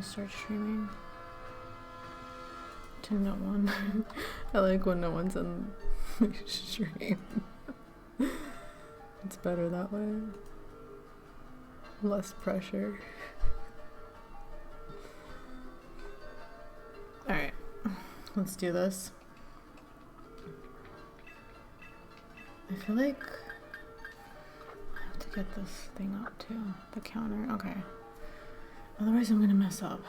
start streaming to no one. I like when no one's in my stream. It's better that way. Less pressure. Alright, let's do this. I feel like I have to get this thing up too. The counter. Okay. Otherwise I'm gonna mess up.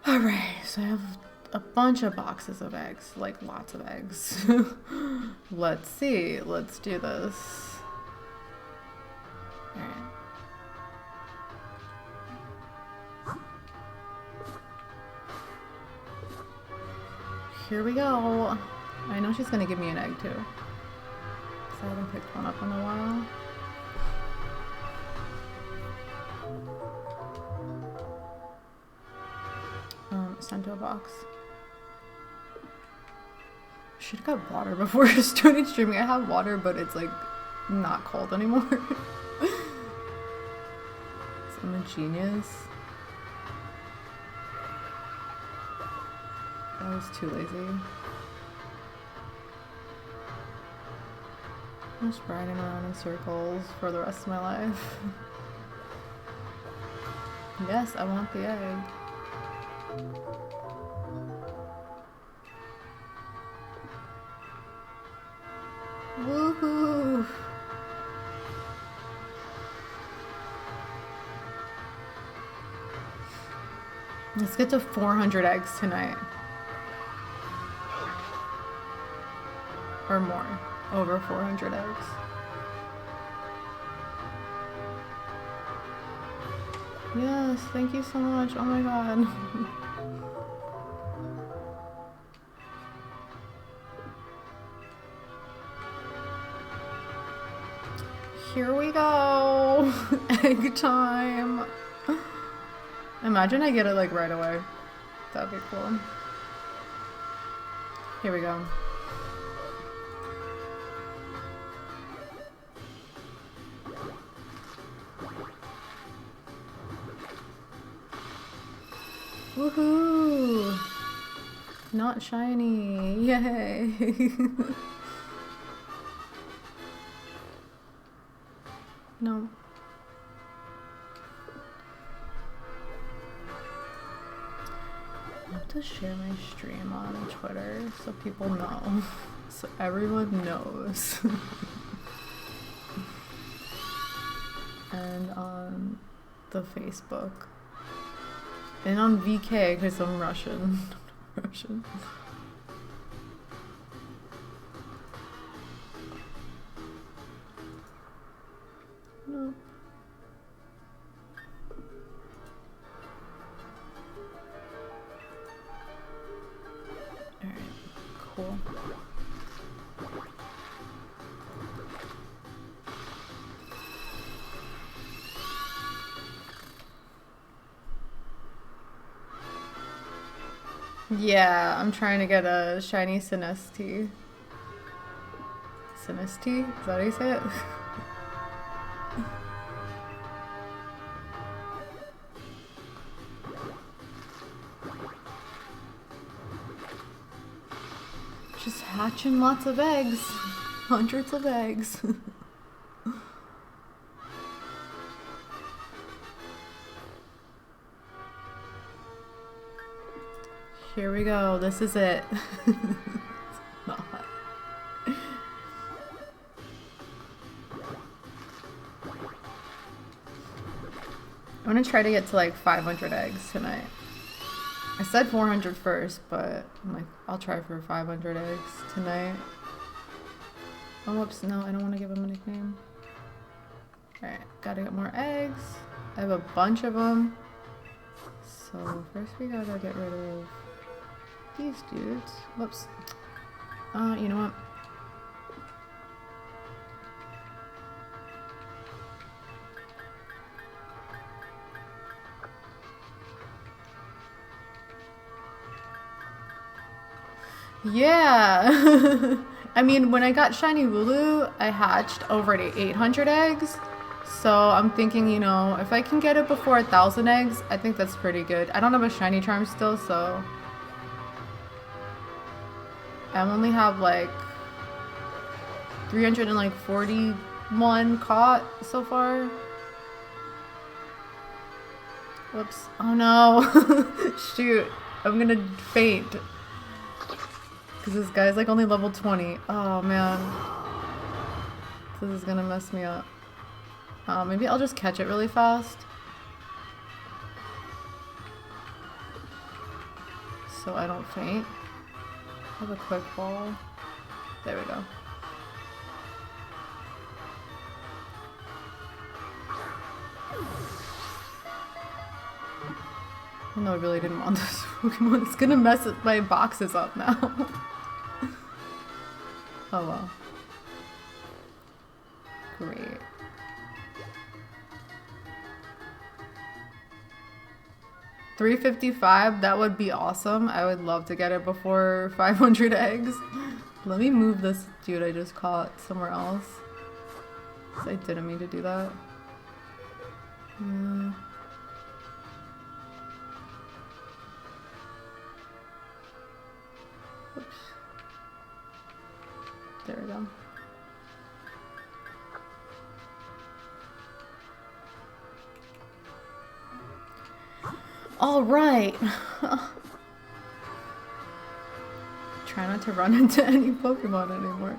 Alright, so I have a bunch of boxes of eggs. Like lots of eggs. Let's see. Let's do this. Alright. Here we go. I know she's gonna give me an egg too. Because I haven't picked one up in a while. Sent to a box. Should've got water before starting streaming. I have water, but it's like not cold anymore. I'm a genius. I was too lazy. I'm just riding around in circles for the rest of my life. Yes, I want the egg. Woohoo! Let's get to 400 eggs tonight. Or more. Over 400 eggs. Yes, thank you so much. Oh my god. Here we go. Egg time. Imagine I get it like right away. That'd be cool. Here we go. Woohoo! Not shiny. Yay! No. I have to share my stream on Twitter so people know. So everyone knows. And on the Facebook. And on VK because I'm Russian. Russian. No. Alright, cool. Yeah, I'm trying to get a Shiny Sinistea. Sinistea? Is that how you say it? Just hatching lots of eggs. Hundreds of eggs. Here we go. This is it. Not. I'm gonna try to get to like 500 eggs tonight. I said 400 first, but I'm like, I'll try for 500 eggs tonight. Oh, whoops. No, I don't want to give him a nickname. Alright, gotta get more eggs. I have a bunch of them. So first we gotta get rid of these dudes. Whoops. You know what? Yeah. I mean, when I got Shiny Lulu, I hatched over 800 eggs. So I'm thinking, you know, if I can get it before 1,000 eggs, I think that's pretty good. I don't have a shiny charm still, so I only have like 341 caught so far. Whoops. Oh no. Shoot. I'm gonna faint. Because this guy's like only level 20. Oh man. This is gonna mess me up. Maybe I'll just catch it really fast. So I don't faint. Have a quick ball. There we go. No, I really didn't want this Pokemon. It's gonna mess my boxes up now. Oh well. Great. $355, that would be awesome. I would love to get it before 500 eggs. Let me move this dude I just caught somewhere else. I didn't mean to do that. Oops. There we go. All right. Try not to run into any Pokemon anymore.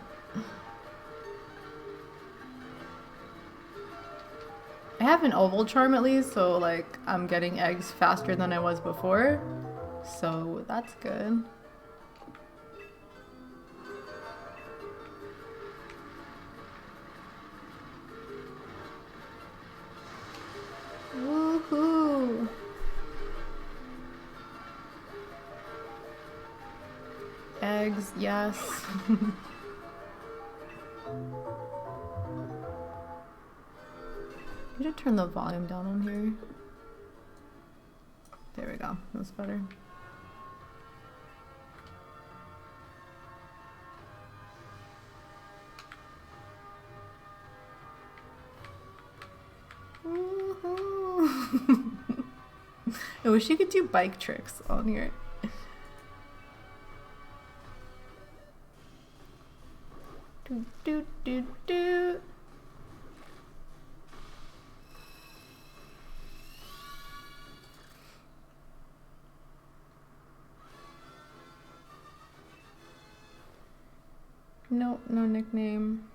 I have an oval charm at least, so like I'm getting eggs faster than I was before. So that's good. Woohoo! Eggs, yes. You should turn the volume down on here. There we go. That's better. Woohoo! I wish you could do bike tricks on here. Do, do, do, do. Nope, no nickname.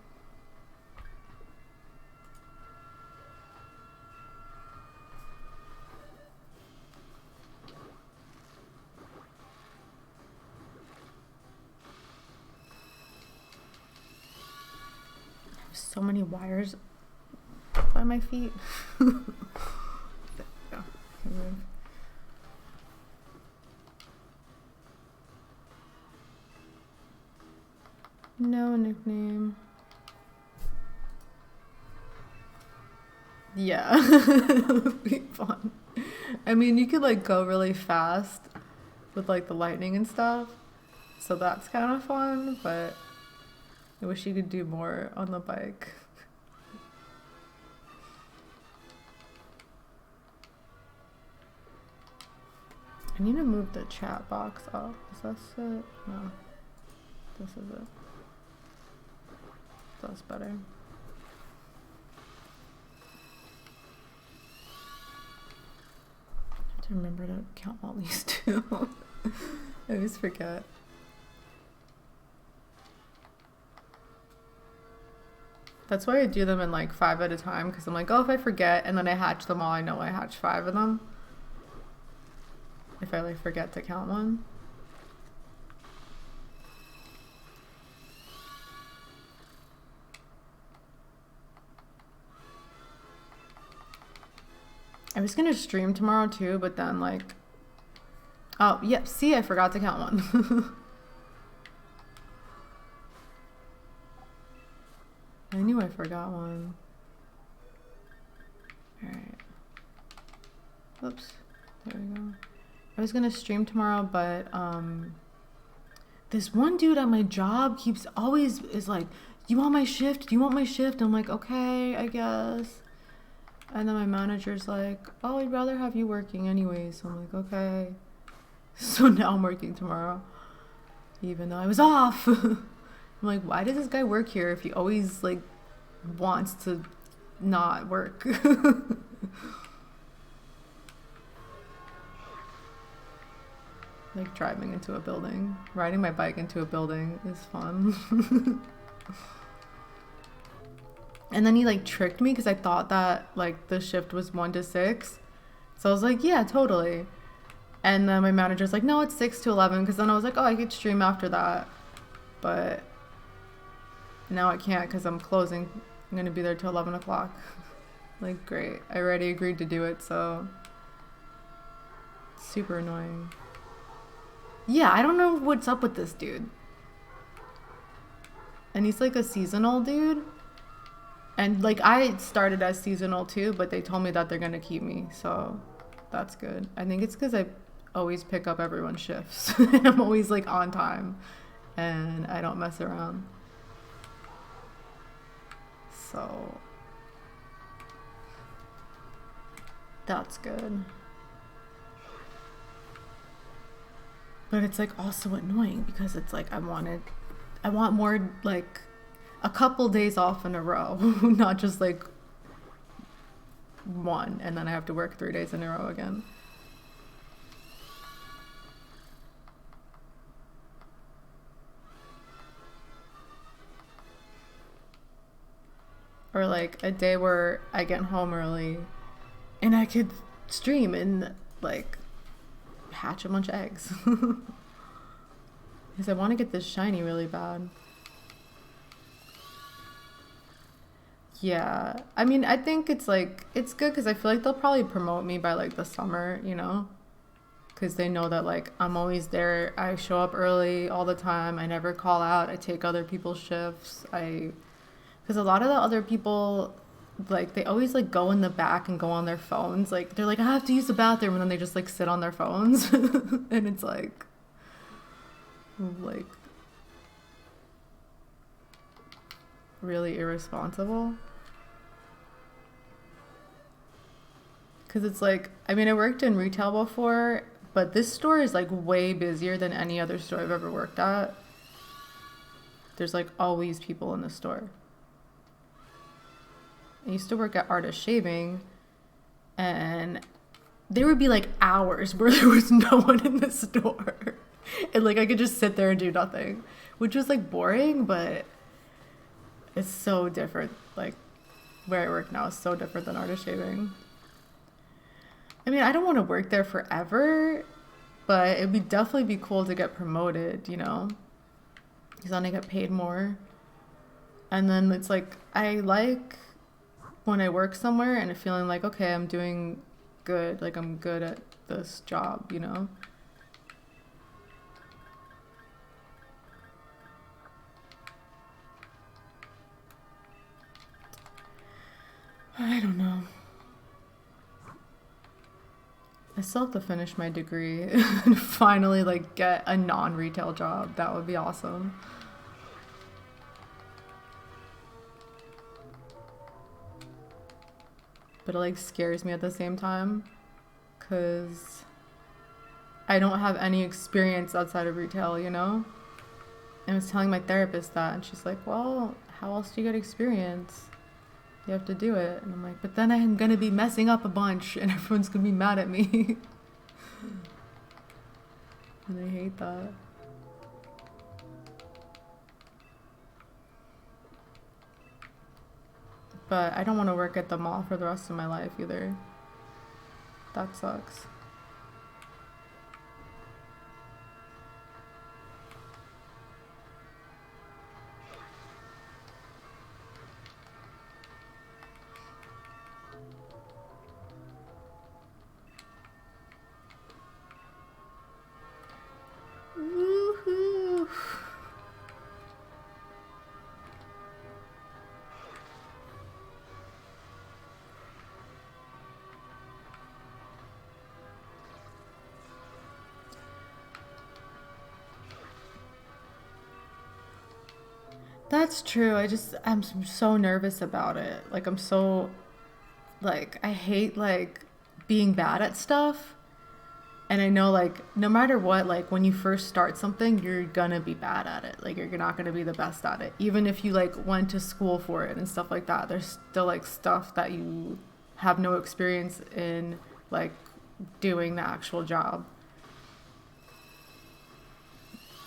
So many wires by my feet. There we go. Move. No nickname. Yeah, that would be fun. I mean, you could like go really fast with like the lightning and stuff, so that's kind of fun, but I wish you could do more on the bike. I need to move the chat box up. Is that it? No. This is it. That's better. I have to remember to count all these too. I always forget. That's why I do them in like 5 at a time, because I'm like, oh, if I forget and then I hatch them all, I know I hatched 5 of them. If I like forget to count one. I was gonna stream tomorrow too, but then like, oh yeah, see, I forgot to count one. I knew I forgot one. Alright. Oops. There we go. I was gonna stream tomorrow, but this one dude at my job always is like, you want my shift? Do you want my shift? I'm like, okay, I guess. And then my manager's like, oh, I'd rather have you working anyway. So I'm like, okay. So now I'm working tomorrow, even though I was off. I'm like, why does this guy work here if he always like wants to not work? Like driving into a building, riding my bike into a building is fun. And then he like tricked me because I thought that like the shift was 1 to 6. So I was like, yeah, totally. And then my manager's like, no, it's 6 to 11. Because then I was like, oh, I could stream after that. But now I can't because I'm closing. I'm going to be there till 11 o'clock. Like, great. I already agreed to do it, so super annoying. Yeah, I don't know what's up with this dude. And he's like a seasonal dude. And like I started as seasonal too, but they told me that they're gonna keep me, so that's good. I think it's because I always pick up everyone's shifts. I'm always like on time and I don't mess around. So that's good. But it's like also annoying because it's like I want more like a couple days off in a row, not just like one and then I have to work 3 days in a row again. Or like a day where I get home early and I could stream and like hatch a bunch of eggs. Because I want to get this shiny really bad. Yeah, I mean, I think it's like, it's good because I feel like they'll probably promote me by like the summer, you know? Because they know that like I'm always there. I show up early all the time. I never call out. I take other people's shifts. Because a lot of the other people, like they always like go in the back and go on their phones. Like they're like, I have to use the bathroom. And then they just like sit on their phones. And it's like really irresponsible. Because it's like, I mean, I worked in retail before, but this store is like way busier than any other store I've ever worked at. There's like always people in the store. I used to work at Artist Shaving, and there would be like hours where there was no one in the store. And like I could just sit there and do nothing, which was like boring, but it's so different. Like where I work now is so different than Artist Shaving. I mean, I don't want to work there forever, but it'd be definitely be cool to get promoted, you know? Because then I get paid more. And then it's like, I like when I work somewhere and feeling like, okay, I'm doing good. Like, I'm good at this job, you know? I don't know. I still have to finish my degree and finally like get a non-retail job. That would be awesome. But it like scares me at the same time because I don't have any experience outside of retail, you know? And I was telling my therapist that and she's like, well, how else do you get experience? You have to do it. And I'm like, but then I'm gonna be messing up a bunch and everyone's gonna be mad at me. And I hate that. But I don't want to work at the mall for the rest of my life either. That sucks. Woohoo! That's true. I'm so nervous about it. Like I'm so like I hate like being bad at stuff. And I know like no matter what, like when you first start something, you're gonna be bad at it. Like you're not gonna be the best at it. Even if you like went to school for it and stuff like that, there's still like stuff that you have no experience in like doing the actual job.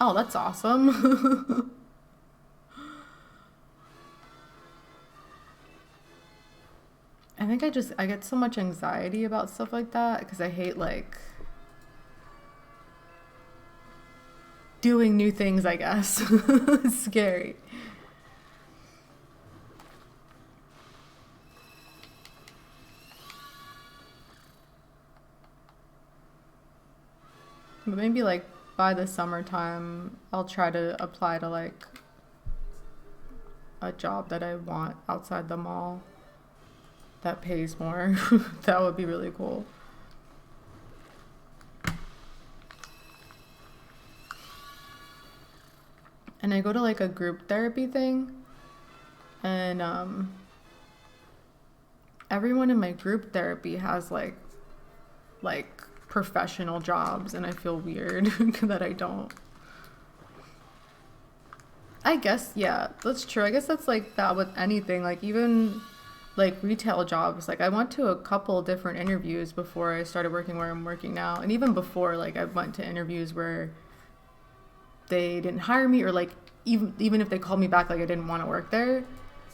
Oh, that's awesome. I think I get so much anxiety about stuff like that because I hate like doing new things, I guess. It's scary. But maybe like by the summertime, I'll try to apply to like a job that I want outside the mall that pays more. That would be really cool. And I go to like a group therapy thing, and everyone in my group therapy has like professional jobs, and I feel weird that I don't. I guess, yeah, that's true. I guess that's like that with anything, like even like retail jobs. Like I went to a couple different interviews before I started working where I'm working now, and even before, like I went to interviews where they didn't hire me, or like even if they called me back, like I didn't want to work there.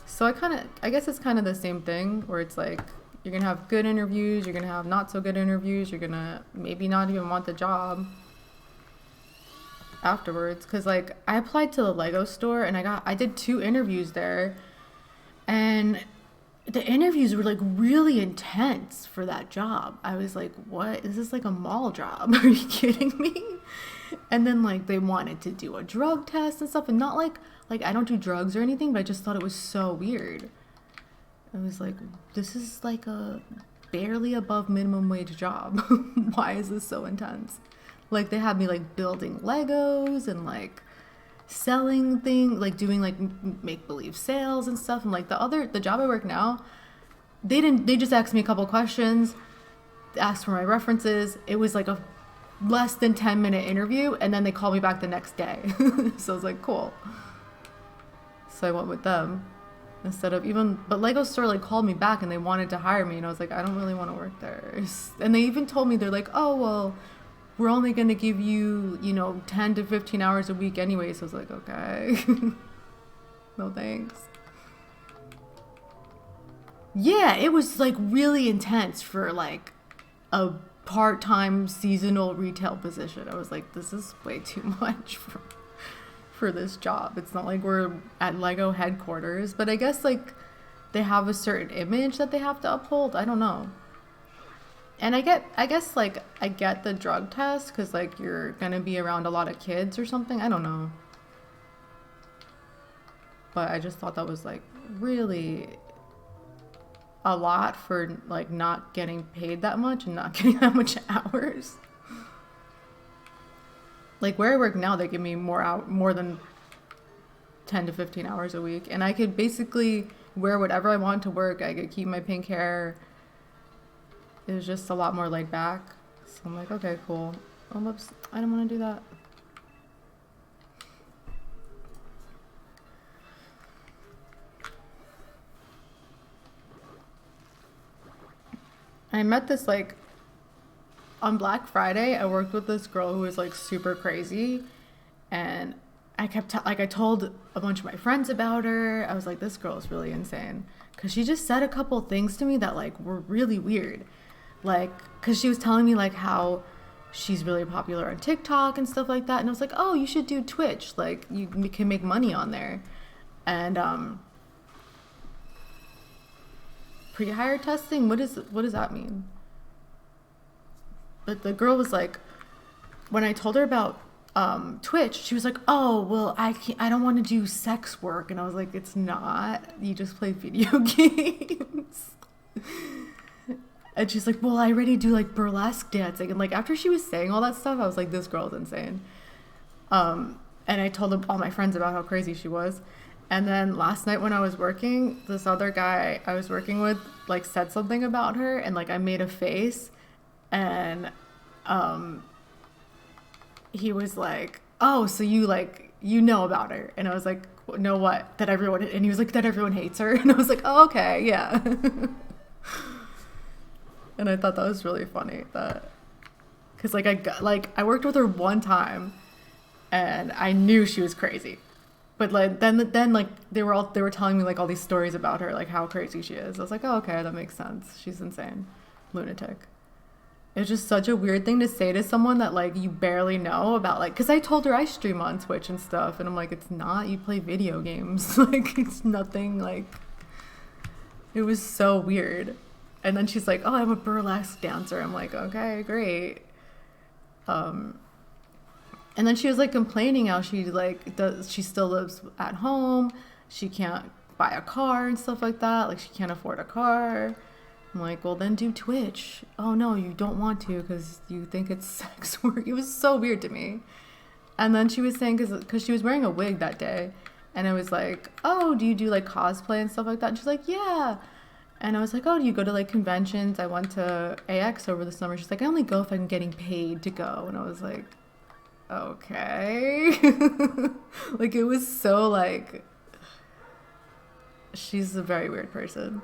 So I guess it's kind of the same thing where it's like you're gonna have good interviews, you're gonna have not so good interviews, you're gonna maybe not even want the job afterwards. Because like I applied to the Lego store and I did 2 interviews there, and the interviews were like really intense for that job. I was like, what is this, like a mall job? Are you kidding me? And then like they wanted to do a drug test and stuff, and not like I don't do drugs or anything, but I just thought it was so weird. I was like, this is like a barely above minimum wage job. Why is this so intense? Like they had me like building Legos and like selling things, like doing like make believe sales and stuff. And like the job I work now, they just asked me a couple questions, asked for my references. It was like a less than 10-minute interview, and then they called me back the next day. So I was like, cool. So I went with them instead of but Lego store like called me back and they wanted to hire me, and I was like, I don't really want to work there. And they even told me, they're like, oh well, we're only going to give you 10 to 15 hours a week anyway. So I was like, okay. No thanks. Yeah, it was like really intense for like a part-time seasonal retail position. I was like, this is way too much for this job. It's not like we're at Lego headquarters, but I guess like they have a certain image that they have to uphold. I don't know. And I guess like I get the drug test because like you're gonna be around a lot of kids or something. I don't know. But I just thought that was like really a lot for like not getting paid that much and not getting that much hours. Like where I work now, they give me more than 10 to 15 hours a week, and I could basically wear whatever I want to work. I could keep my pink hair. It was just a lot more laid back. So I'm like, okay, cool. Oh, whoops, I don't want to do that. I met this like on Black Friday. I worked with this girl who was like super crazy, and I told a bunch of my friends about her. I was like, this girl is really insane, because she just said a couple things to me that like were really weird. Like, because she was telling me like how she's really popular on TikTok and stuff like that, and I was like, oh, you should do Twitch, like you can make money on there. And pre-hire testing, what does that mean? But the girl was like, when I told her about Twitch, she was like, oh well, I don't want to do sex work. And I was like, it's not, you just play video games. And she's like, well, I already do like burlesque dancing. And like after she was saying all that stuff, I was like, this girl's insane. And I told all my friends about how crazy she was. And then last night when I was working, this other guy I was working with like said something about her, and like I made a face, and um he was like, "Oh, so you like you know about her?" And I was like, "Know what? That everyone?" And he was like, "That everyone hates her." And I was like, "Oh, okay, yeah." And I thought that was really funny that because like I worked with her one time, and I knew she was crazy. But like then like they were telling me like all these stories about her, like how crazy she is. I was like, oh, okay, that makes sense. She's insane, lunatic. It's just such a weird thing to say to someone that like you barely know about, like, because I told her I stream on Twitch and stuff, and I'm like, it's not. You play video games, like it's nothing. Like it was so weird. And then she's like, oh, I'm a burlesque dancer. I'm like, okay, great. Um, And then she was like complaining how she like does she still lives at home. She can't buy a car and stuff like that. Like she can't afford a car. I'm like, well then do Twitch. Oh no, you don't want to because you think it's sex work. It was so weird to me. And then she was saying because she was wearing a wig that day, and I was like, oh, do you do like cosplay and stuff like that? And she's like, yeah. And I was like, oh, do you go to like conventions? I went to AX over the summer. She's like, I only go if I'm getting paid to go. And I was like, okay. Like it was so like she's a very weird person.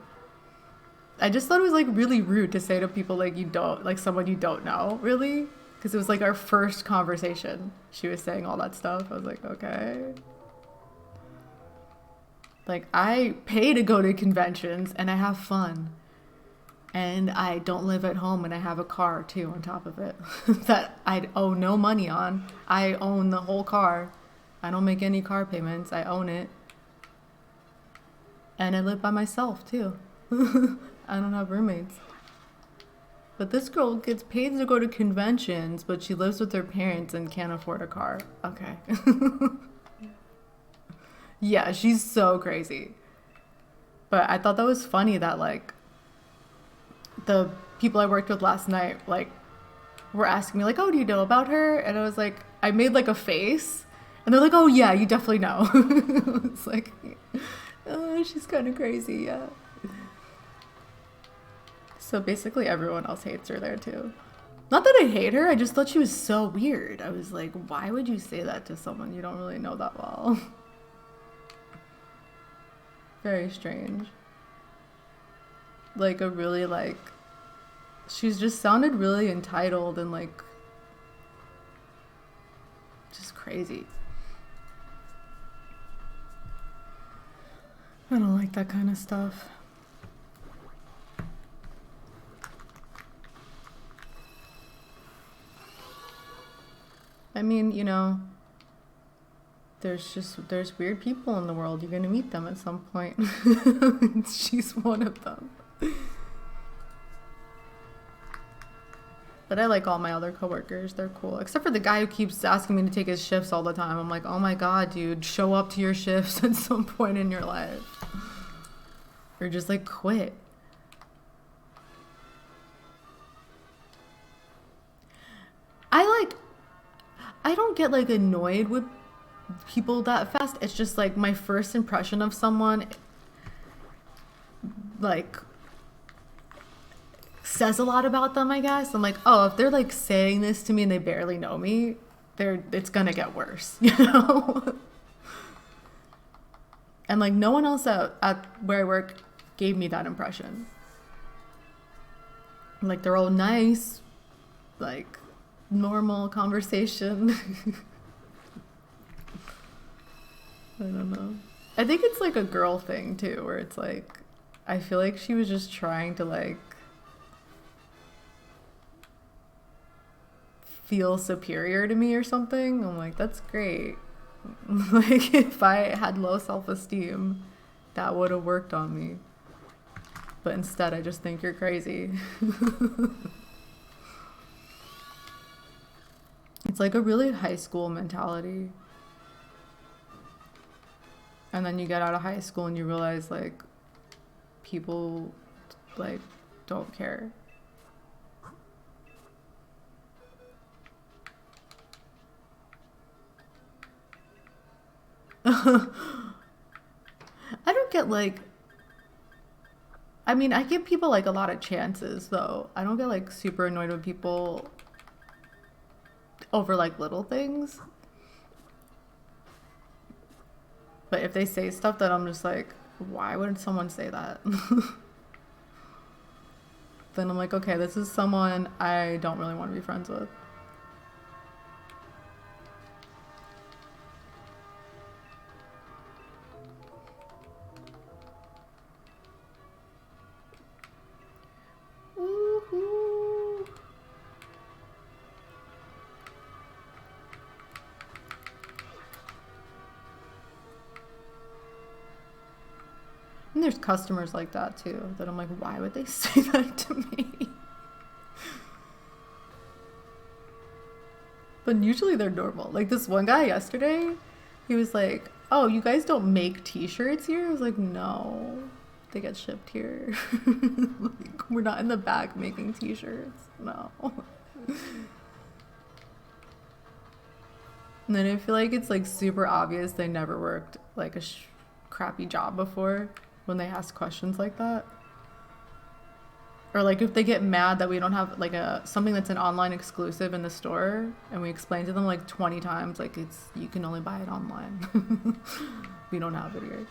I just thought it was like really rude to say to people like you don't like someone you don't know, really, because it was like our first conversation. She was saying all that stuff. I was like, okay. Like I pay to go to conventions and I have fun. And I don't live at home, and I have a car too on top of it that I owe no money on. I own the whole car. I don't make any car payments. I own it. And I live by myself too. I don't have roommates. But this girl gets paid to go to conventions, but she lives with her parents and can't afford a car. Okay. Yeah, she's so crazy. But I thought that was funny that like the people I worked with last night, like, were asking me, like, oh, do you know about her? And I was like, I made, like, a face. And they're like, oh, yeah, you definitely know. It's like, oh, she's kind of crazy, yeah. So basically everyone else hates her there, too. Not that I hate her, I just thought she was so weird. I was like, why would you say that to someone you don't really know that well? Very strange. Like a really like she's just sounded really entitled and like just crazy. I don't like that kind of stuff. I mean, you know, there's weird people in the world. You're gonna meet them at some point. She's one of them. But I like all my other coworkers. They're cool. Except for the guy who keeps asking me to take his shifts all the time. I'm like, oh my god, dude, show up to your shifts at some point in your life. Or just like quit. I don't get like annoyed with people that fast. It's just like my first impression of someone like says a lot about them, I guess. I'm like, oh, if they're like saying this to me and they barely know me, it's gonna get worse, you know? And like no one else at where I work gave me that impression. Like they're all nice, like normal conversation. I don't know. I think it's like a girl thing too, where it's like, I feel like she was just trying to like feel superior to me or something. I'm like, that's great. Like if I had low self-esteem, that would have worked on me. But instead I just think you're crazy. It's like a really high school mentality. And then you get out of high school and you realize like people like don't care. get like, I mean, I give people like a lot of chances though. I don't get like super annoyed with people over like little things. But if they say stuff that I'm just like, why would someone say that? Then I'm like, okay, this is someone I don't really want to be friends with. Woohoo! And there's customers like that too, that I'm like, why would they say that to me? But usually they're normal. Like this one guy yesterday, he was like, oh, you guys don't make t-shirts here? I was like, no, they get shipped here. Like, we're not in the back making t-shirts. No. And then I feel like it's like super obvious they never worked like a crappy job before when they ask questions like that. Or like if they get mad that we don't have like something that's an online exclusive in the store, and we explain to them like 20 times like you can only buy it online. We don't have it here.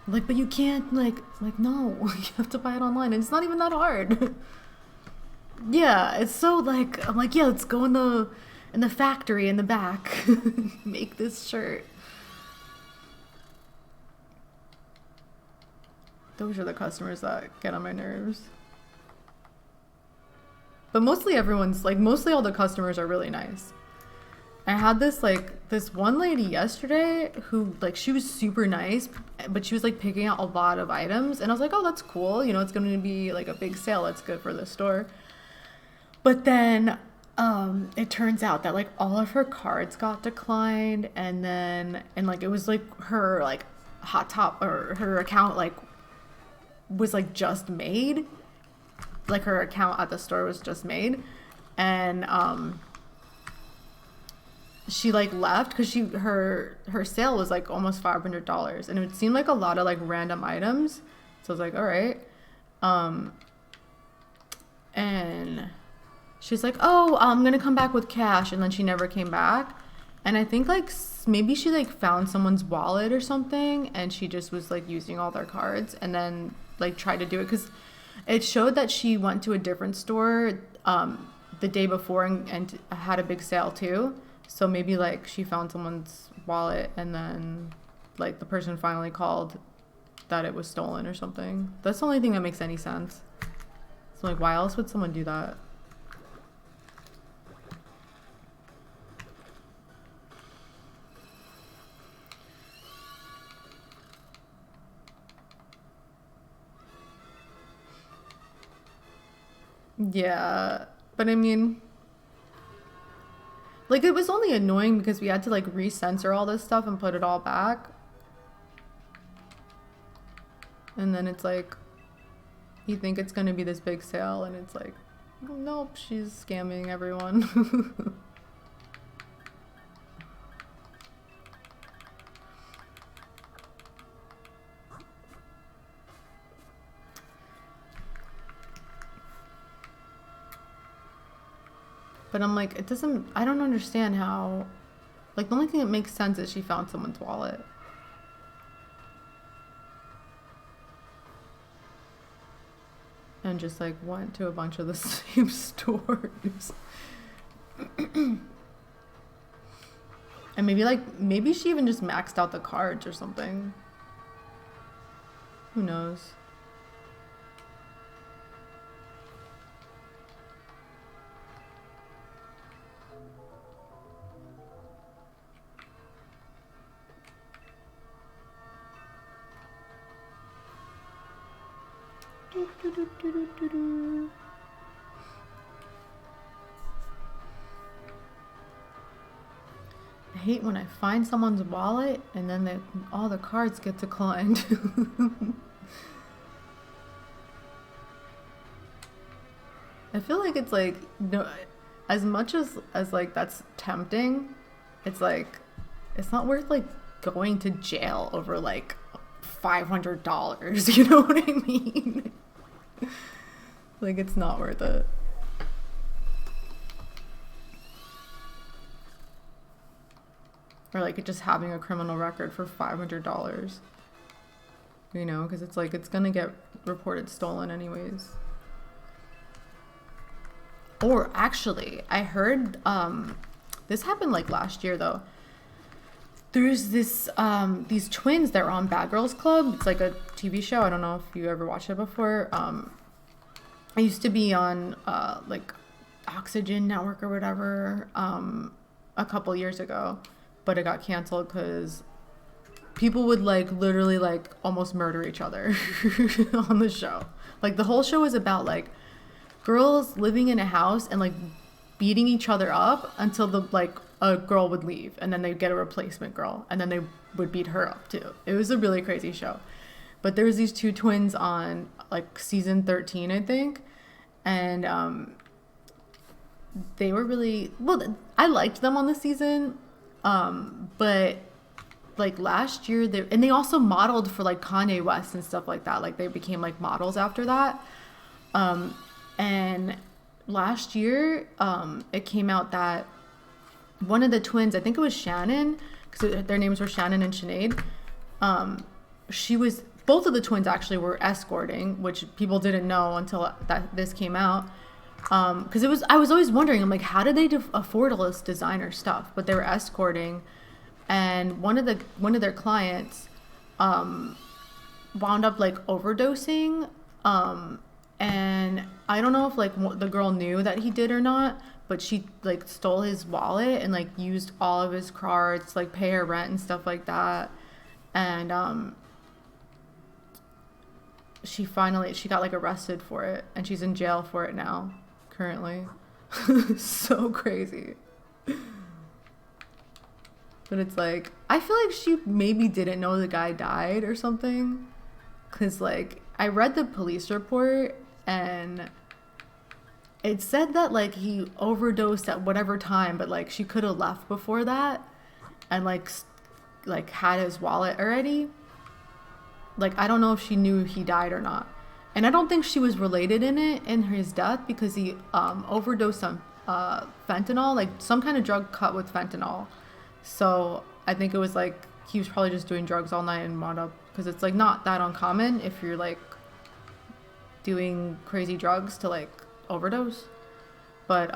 Like, but you can't like no, you have to buy it online, and it's not even that hard. Yeah, it's so like, I'm like, yeah, let's go in the factory in the back. Make this shirt. Those are the customers that get on my nerves. But mostly mostly all the customers are really nice. I had this one lady yesterday who like, she was super nice, but she was like picking out a lot of items, and I was like, oh, that's cool. You know, it's going to be like a big sale. That's good for the store. But then it turns out that like all of her cards got declined, and like it was like her like hot top, or her account like was like just made. Like her account at the store was just made, and she like left because her sale was like almost $500, and it seemed like a lot of like random items. So I was like, all right. And she's like, oh, I'm gonna come back with cash, and then she never came back. And I think like maybe she like found someone's wallet or something, and she just was like using all their cards, and then like tried to do it because it showed that she went to a different store the day before and had a big sale too. So maybe like she found someone's wallet, and then like the person finally called that it was stolen or something. That's the only thing that makes any sense. So like, why else would someone do that? Yeah, but I mean, like, it was only annoying because we had to like re-censor all this stuff and put it all back. And then it's like, you think it's gonna be this big sale, and it's like, nope, she's scamming everyone. But I'm like, I don't understand how, like, the only thing that makes sense is she found someone's wallet. And just like went to a bunch of the same stores. And maybe she even just maxed out the cards or something. Who knows? I hate when I find someone's wallet and then all the cards get declined. I feel like it's like, no, as much as like that's tempting, it's like, it's not worth like going to jail over like $500. You know what I mean? Like, it's not worth it. Or like just having a criminal record for $500. You know, because it's like, it's gonna get reported stolen anyways. Or actually, I heard, this happened like last year though. There's this, these twins that were on Bad Girls Club. It's like a TV show. I don't know if you ever watched it before. I used to be on, like Oxygen Network or whatever, a couple years ago, but it got canceled because people would like literally like almost murder each other on the show. Like the whole show was about like girls living in a house and like beating each other up until the like a girl would leave, and then they'd get a replacement girl, and then they would beat her up too. It was a really crazy show. But there was these two twins on like season 13, I think, and they were really well. I liked them on the season, but like last year they also modeled for like Kanye West and stuff like that. Like they became like models after that. And last year, it came out that one of the twins, I think it was Shannon, because their names were Shannon and Sinead. Both of the twins actually were escorting, which people didn't know until this came out. Because I was always wondering, I'm like, how did they afford all this designer stuff? But they were escorting, and one of their clients wound up like overdosing. And I don't know if like the girl knew that he did or not, but she like stole his wallet and like used all of his cards to like pay her rent and stuff like that. And she got like arrested for it, and she's in jail for it now currently. So crazy. But it's like, I feel like she maybe didn't know the guy died or something, because like I read the police report and it said that like he overdosed at whatever time, but like she could have left before that and like had his wallet already. Like I don't know if she knew he died or not, and I don't think she was related in his death, because he overdosed on fentanyl, like some kind of drug cut with fentanyl. So I think it was like he was probably just doing drugs all night and wound up, because it's like not that uncommon if you're like doing crazy drugs to like overdose. But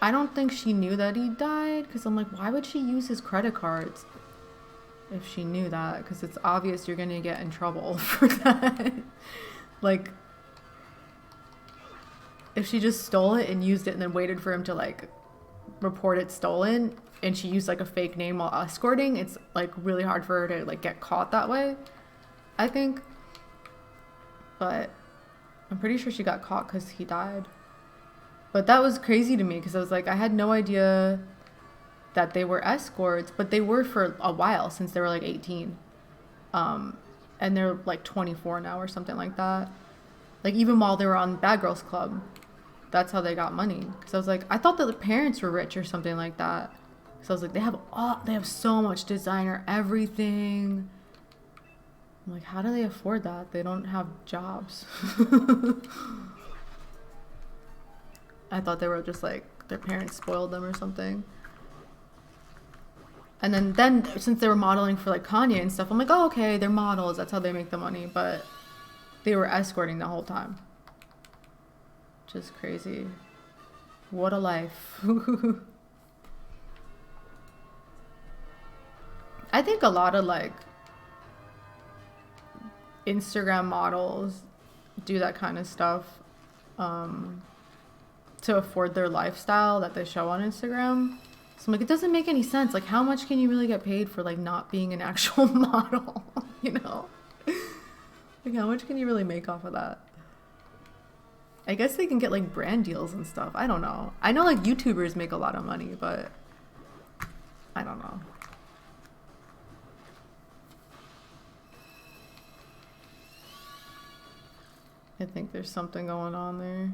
I don't think she knew that he died, because I'm like, why would she use his credit cards if she knew that? Because it's obvious you're gonna get in trouble for that. Like if she just stole it and used it and then waited for him to like report it stolen, and she used like a fake name while escorting, it's like really hard for her to like get caught that way, I think. But I'm pretty sure she got caught because he died. But that was crazy to me, because I was like, I had no idea that they were escorts, but they were for a while, since they were like 18. And they're like 24 now or something like that. Like even while they were on Bad Girls Club, that's how they got money. Because I was like, I thought that the parents were rich or something like that. So I was like, they have so much designer everything. I'm like, how do they afford that? They don't have jobs. I thought they were just like, their parents spoiled them or something. And then since they were modeling for like Kanye and stuff, I'm like, oh, okay, they're models. That's how they make the money. But they were escorting the whole time. Just crazy. What a life. I think a lot of like Instagram models do that kind of stuff to afford their lifestyle that they show on Instagram. So I'm like, it doesn't make any sense. Like, how much can you really get paid for like not being an actual model? You know? Like, how much can you really make off of that? I guess they can get like brand deals and stuff. I don't know. I know like YouTubers make a lot of money, but I don't know. I think there's something going on there.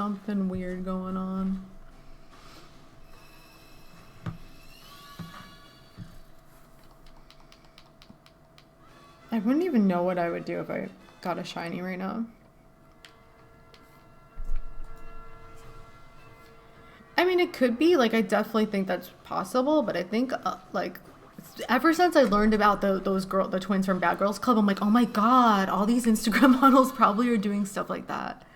something weird going on. I wouldn't even know what I would do if I got a shiny right now. I mean, it could be, like, I definitely think that's possible, but I think, like, ever since I learned about the twins from Bad Girls Club, I'm like, oh my god, all these Instagram models probably are doing stuff like that.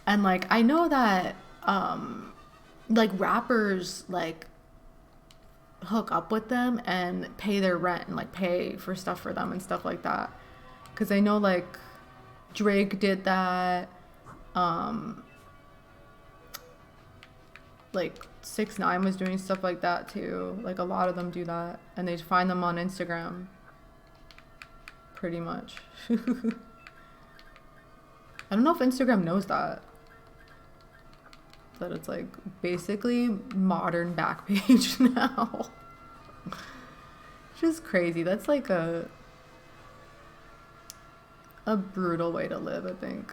And, like, I know that, like, rappers, like, hook up with them and pay their rent and, like, pay for stuff for them and stuff like that. Because I know, like, Drake did that, like 6ix9ine was doing stuff like that too. Like, a lot of them do that, and they find them on Instagram pretty much. I don't know if Instagram knows that it's like basically modern Backpage now. Just crazy. That's like a brutal way to live, I think.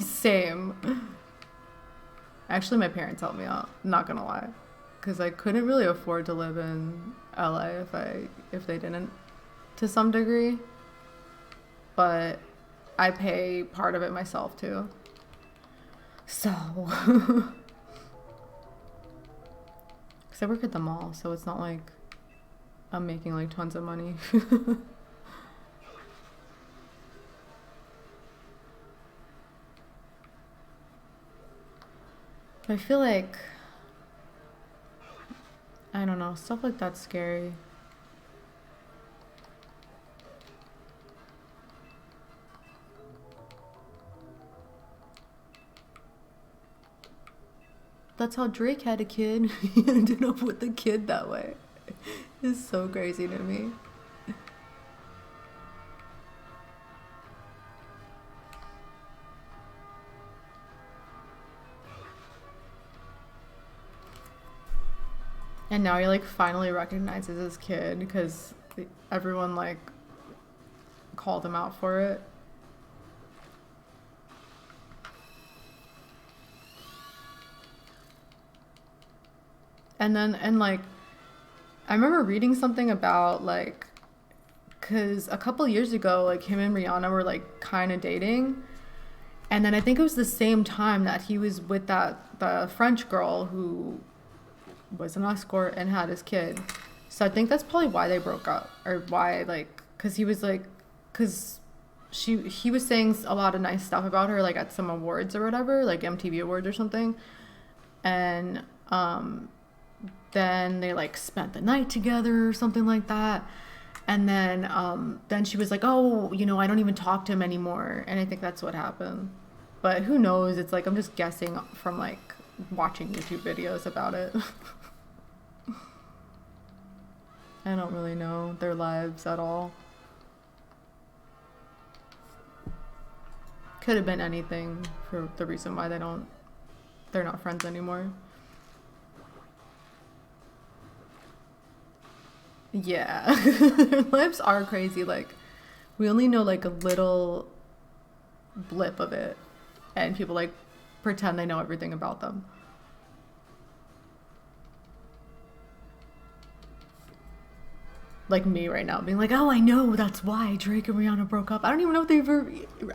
Same. Actually, my parents helped me out, not gonna lie, because I couldn't really afford to live in LA if they didn't, to some degree. But I pay part of it myself too. So, because I work at the mall, so it's not like I'm making like tons of money. I feel like, I don't know, stuff like that's scary. That's how Drake had a kid. He ended up with a kid that way. It's so crazy to me. And now he like finally recognizes his kid because everyone like called him out for it. And like, I remember reading something about like, cause a couple years ago, like him and Rihanna were like kind of dating. And then I think it was the same time that he was with the French girl who was an escort and had his kid. So I think that's probably why they broke up, or why, like, cause he was like, cause he was saying a lot of nice stuff about her, like at some awards or whatever, like MTV awards or something. And, then they like spent the night together or something like that. And then she was like, oh, you know, I don't even talk to him anymore. And I think that's what happened. But who knows? It's like, I'm just guessing from like watching YouTube videos about it. I don't really know their lives at all. Could have been anything for the reason why they're not friends anymore. Yeah. Their lives are crazy. Like, we only know like a little blip of it, and people like pretend they know everything about them. Like me right now being like, oh, I know that's why Drake and Rihanna broke up. I don't even know if they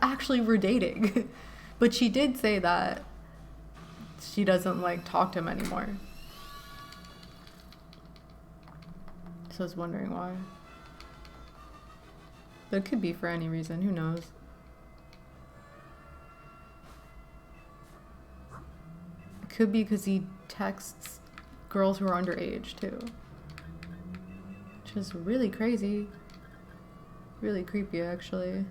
actually were dating. But she did say that she doesn't like talk to him anymore. So I was wondering why. But it could be for any reason, who knows? It could be because he texts girls who are underage too. Which is really crazy. Really creepy, actually.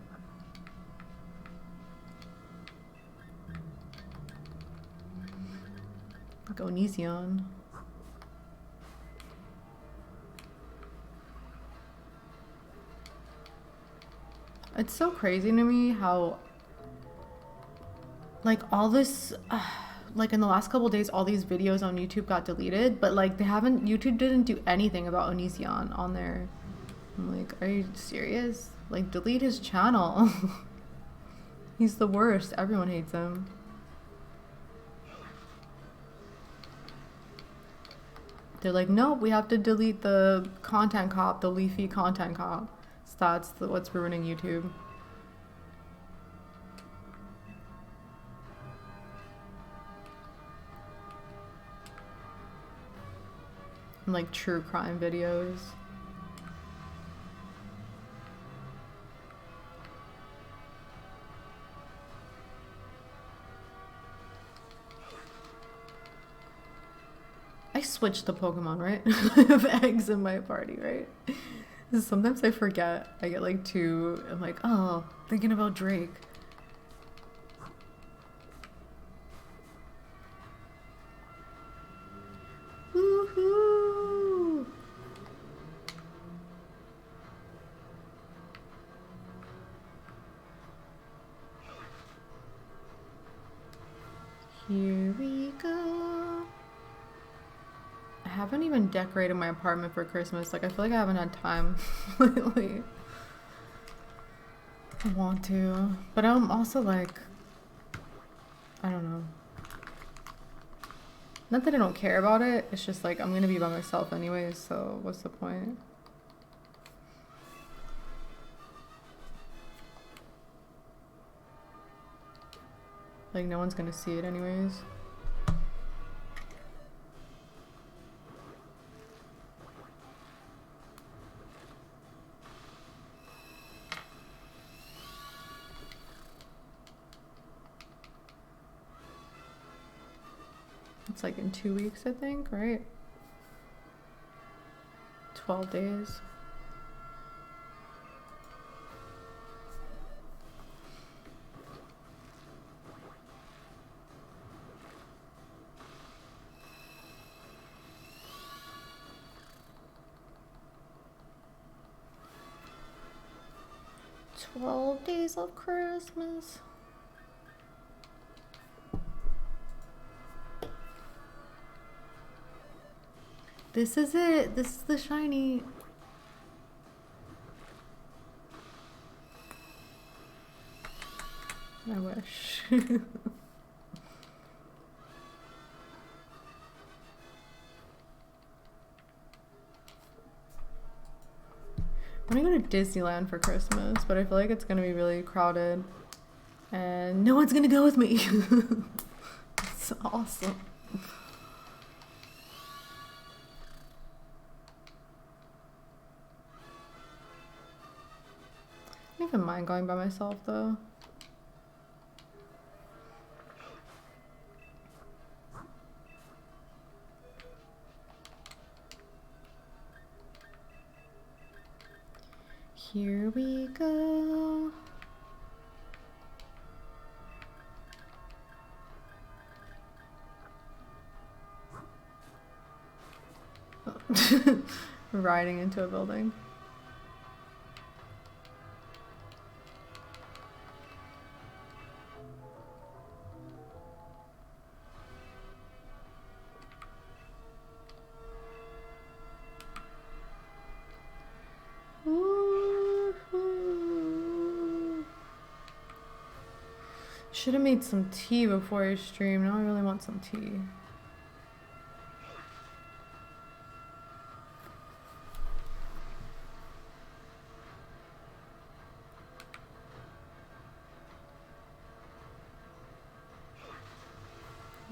Like Onision. It's so crazy to me how, like, all this, like, in the last couple of days, all these videos on YouTube got deleted, but, like, YouTube didn't do anything about Onision on there. I'm like, are you serious? Like, delete his channel. He's the worst. Everyone hates him. They're like, nope, we have to delete the content cop, the leafy content cop. So that's what's ruining YouTube. And like true crime videos. I switched the Pokemon, right? I have eggs in my party, right? Sometimes I forget. I get like too, I'm like, oh, thinking about Drake. Woohoo! Here we go. I haven't even decorated my apartment for Christmas. Like, I feel like I haven't had time lately. I want to. But I'm also like, I don't know. Not that I don't care about it. It's just like, I'm gonna be by myself anyways, so what's the point? Like, no one's gonna see it anyways. It's like in 2 weeks, I think, right? 12 days. Days of Christmas. This is it. This is the shiny. I wish. I want to go to Disneyland for Christmas, but I feel like it's going to be really crowded. And no one's going to go with me. It's awesome. I don't even mind going by myself, though. Here we go. Riding into a building. Should have made some tea before I stream. Now I really want some tea.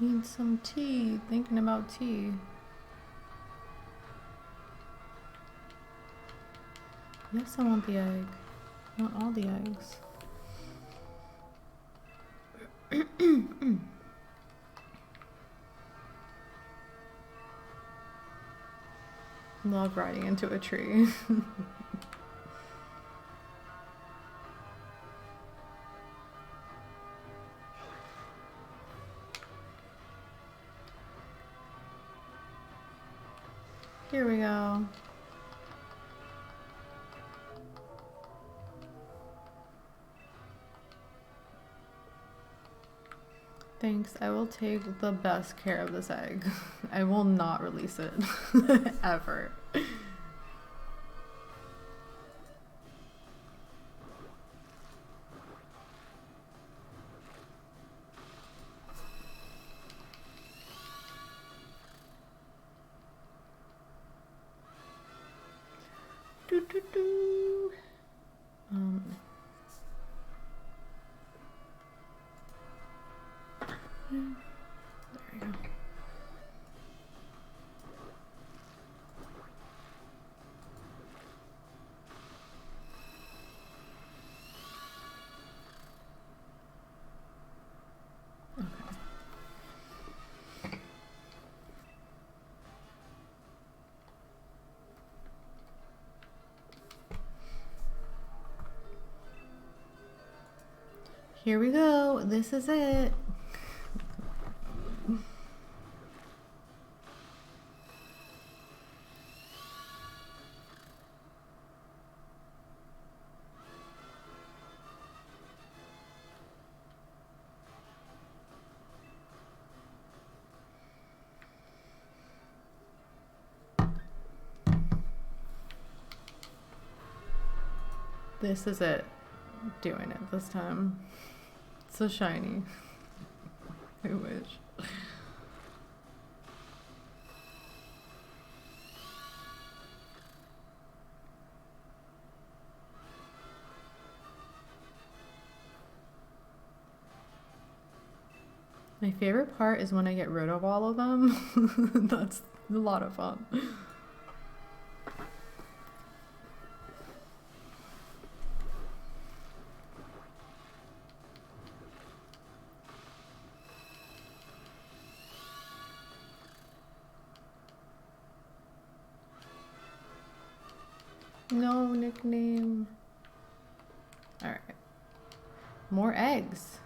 Need some tea. Thinking about tea. Yes, I want the egg. I want all the eggs. Love riding into a tree. Here we go. Thanks, I will take the best care of this egg. I will not release it. Ever. Do, do, do. There we go. Here we go. This is it. This is it. Doing it this time. So shiny. I wish. My favorite part is when I get rid of all of them. That's a lot of fun. No nickname. Alright. More eggs.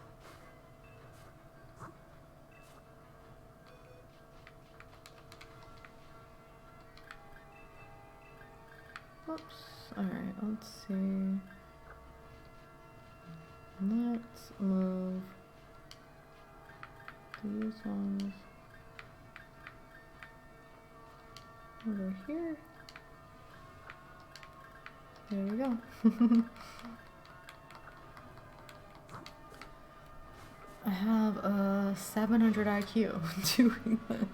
Oops. Alright, let's see. Let's move these ones over here. There we go. I have a 700 IQ doing that.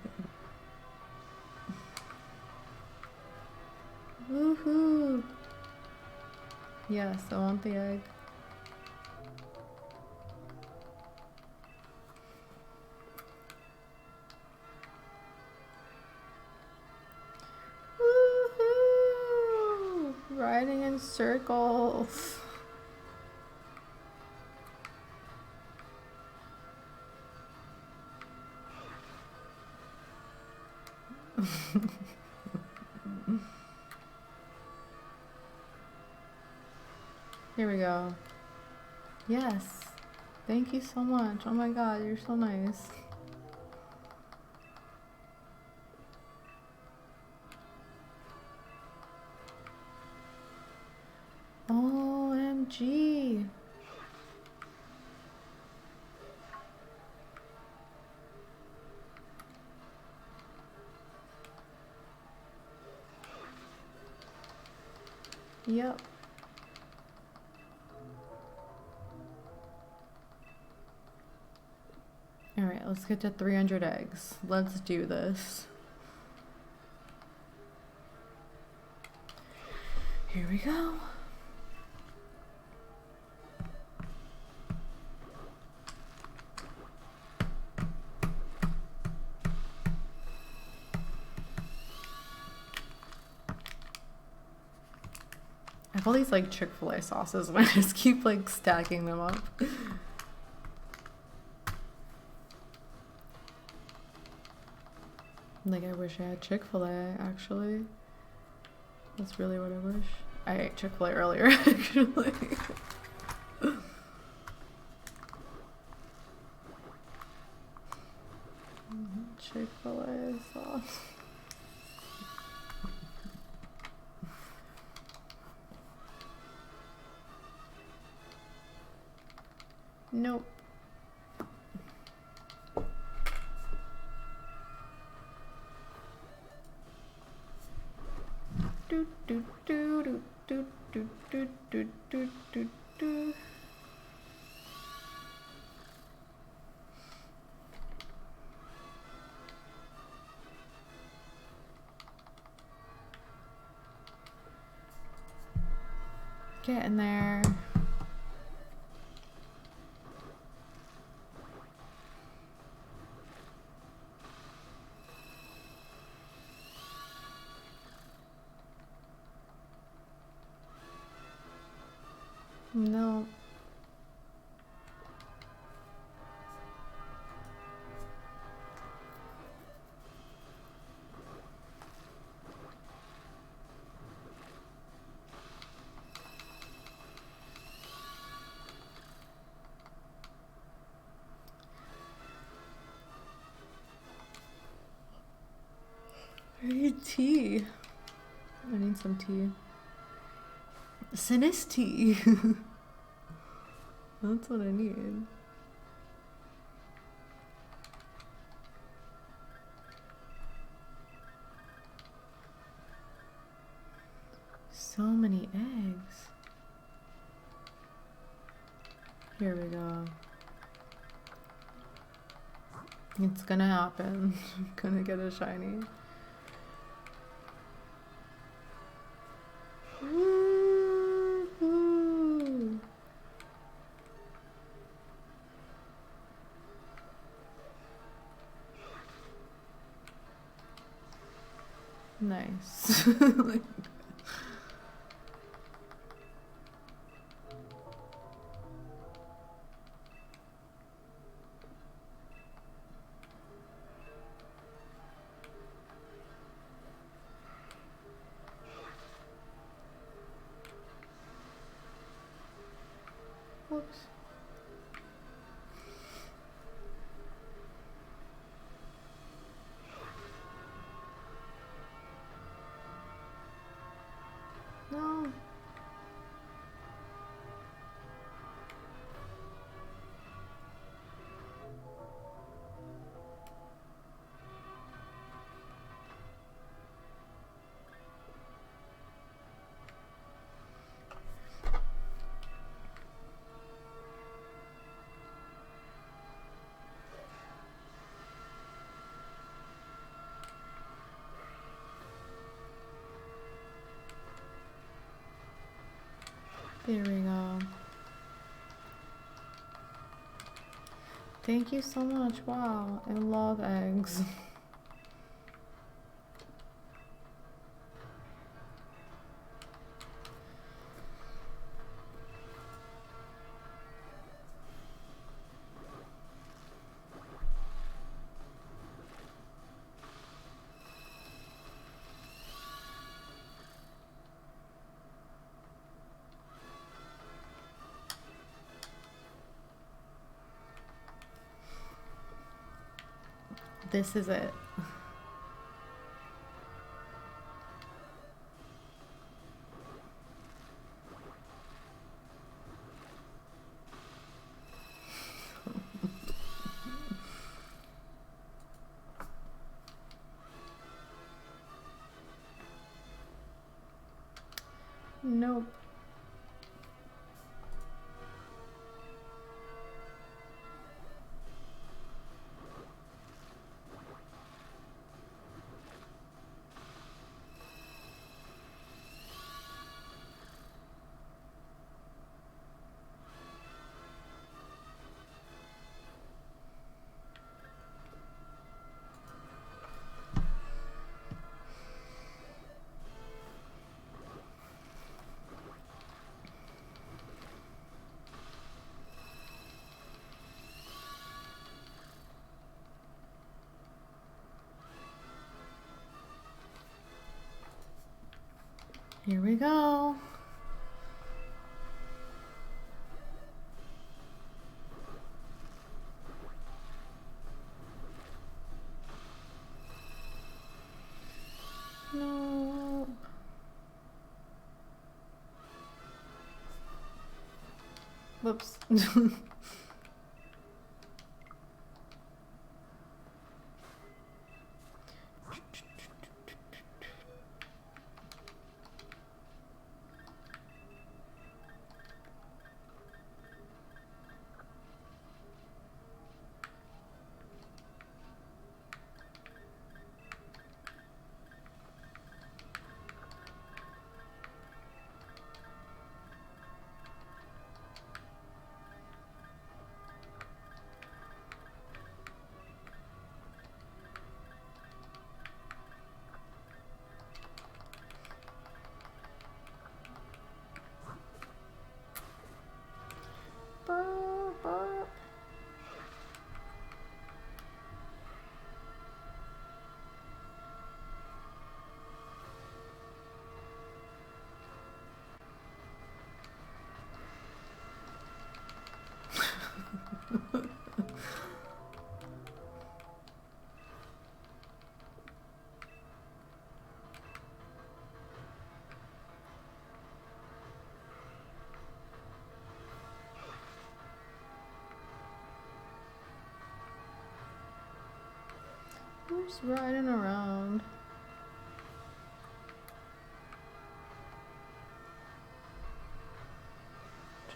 Woohoo! Yes, I want the egg. Woohoo! Riding in circles. Here we go. Yes. Thank you so much. Oh my god, you're so nice. OMG. Yep. Alright, let's get to 300 eggs. Let's do this. Here we go. I have all these like Chick-fil-A sauces and I just keep like stacking them up. Like I wish I had Chick-fil-A actually. That's really what I wish. I ate Chick-fil-A earlier actually. Chick-fil-A sauce. Nope. Do do do do do do do do do do do. Getting there. No. I need tea. I need some tea. Sinistea. That's what I need. So many eggs. Here we go. It's gonna happen. I'm gonna get a shiny. Woo-hoo. Nice. Like, whoops. No. There we go. Thank you so much. Wow, I love eggs. This is it. Nope. Here we go. No. Whoops. Just riding around.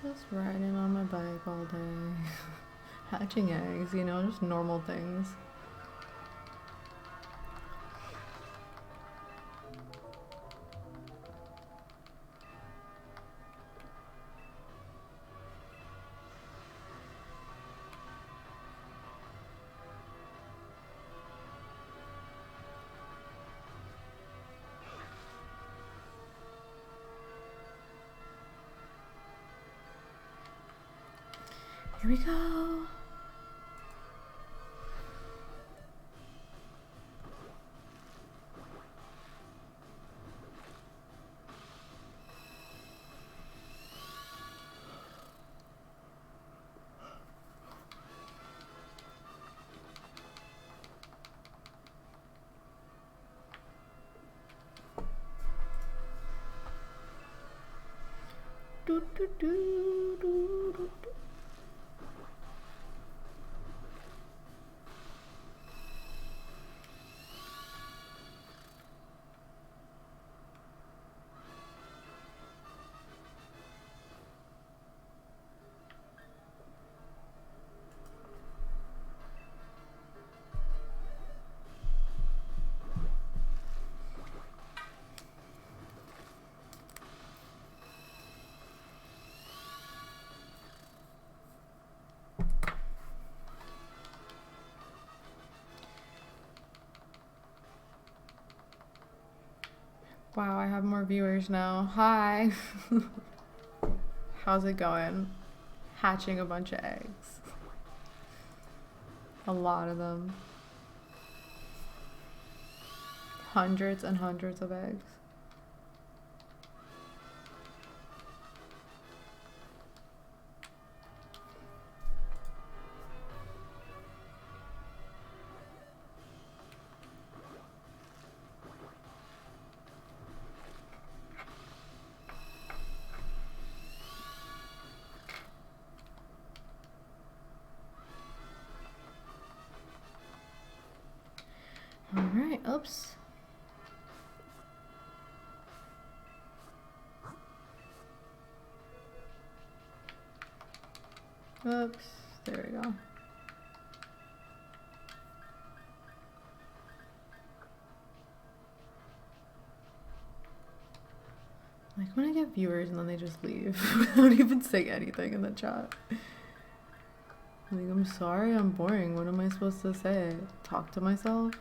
Just riding on my bike all day. Hatching eggs, you know, just normal things. Here we go. Do, do, do, do, do, do. Wow, I have more viewers now. Hi. How's it going? Hatching a bunch of eggs. A lot of them. Hundreds and hundreds of eggs. All right, oops. Oops, there we go. Like when I get viewers and then they just leave without even saying anything in the chat. Like, I'm sorry, I'm boring. What am I supposed to say? Talk to myself?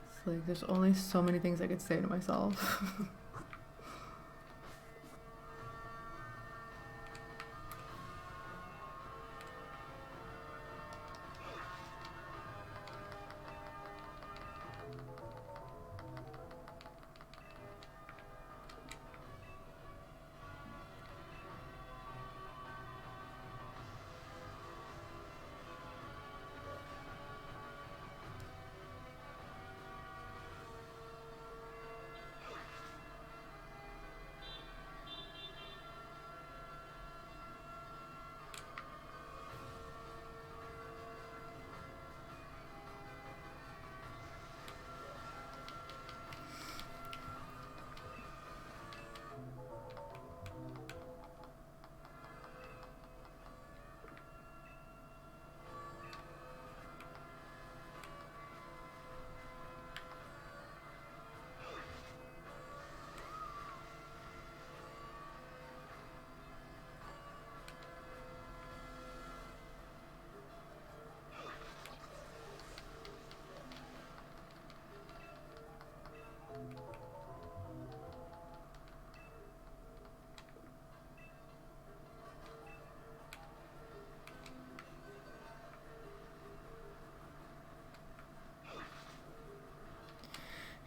It's like there's only so many things I could say to myself.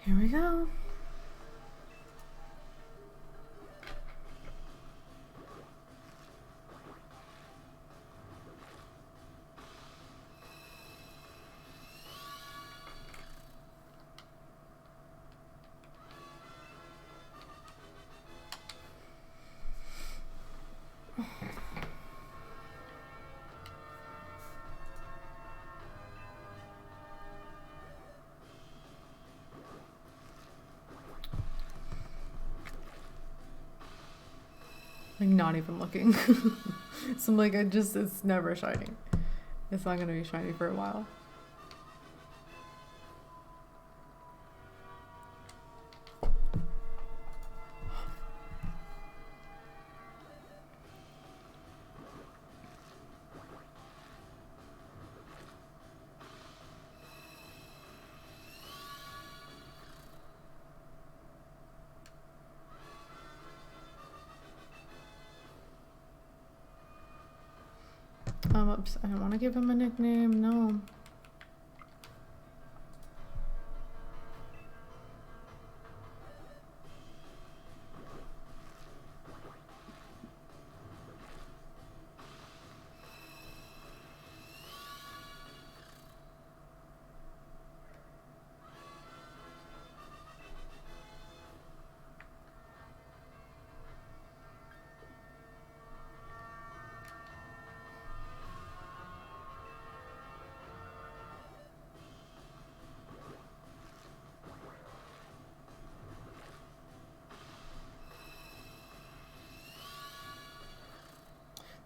Here we go. Like, not even looking. So I'm like, it's never shiny. It's not gonna be shiny for a while. Oops, I don't want to give him a nickname, no.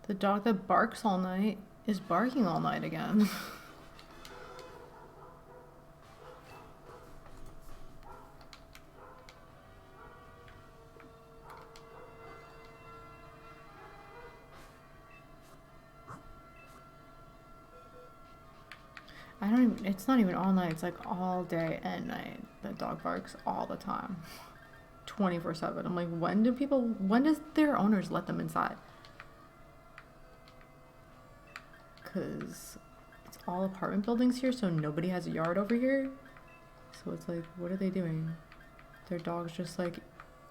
The dog that barks all night is barking all night again. It's not even all night, it's like all day and night. The dog barks all the time. 24/7. I'm like, when does their owners let them inside? Because it's all apartment buildings here, so nobody has a yard over here. So it's like, what are they doing? Their dog's just like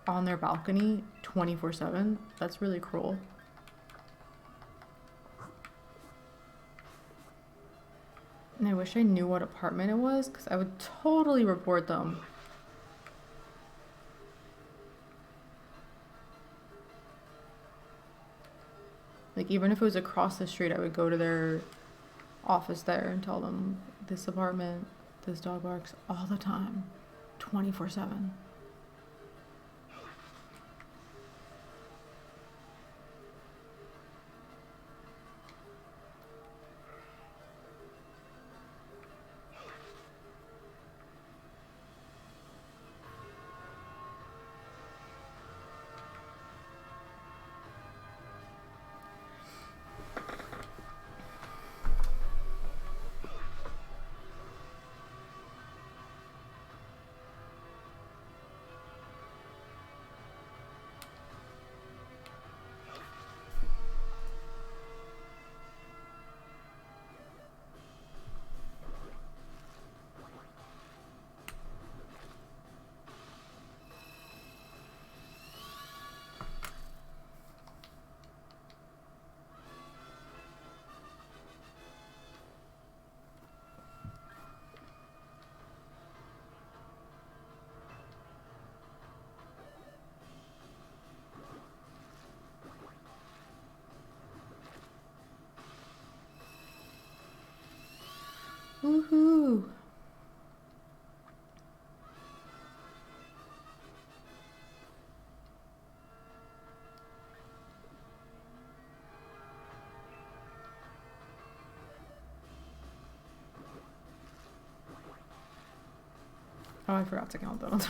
on their balcony 24/7. That's really cruel. And I wish I knew what apartment it was, because I would totally report them. Like, even if it was across the street, I would go to their office there and tell them, this apartment, this dog barks all the time, 24/7. Woohoo! Oh, I forgot to count those.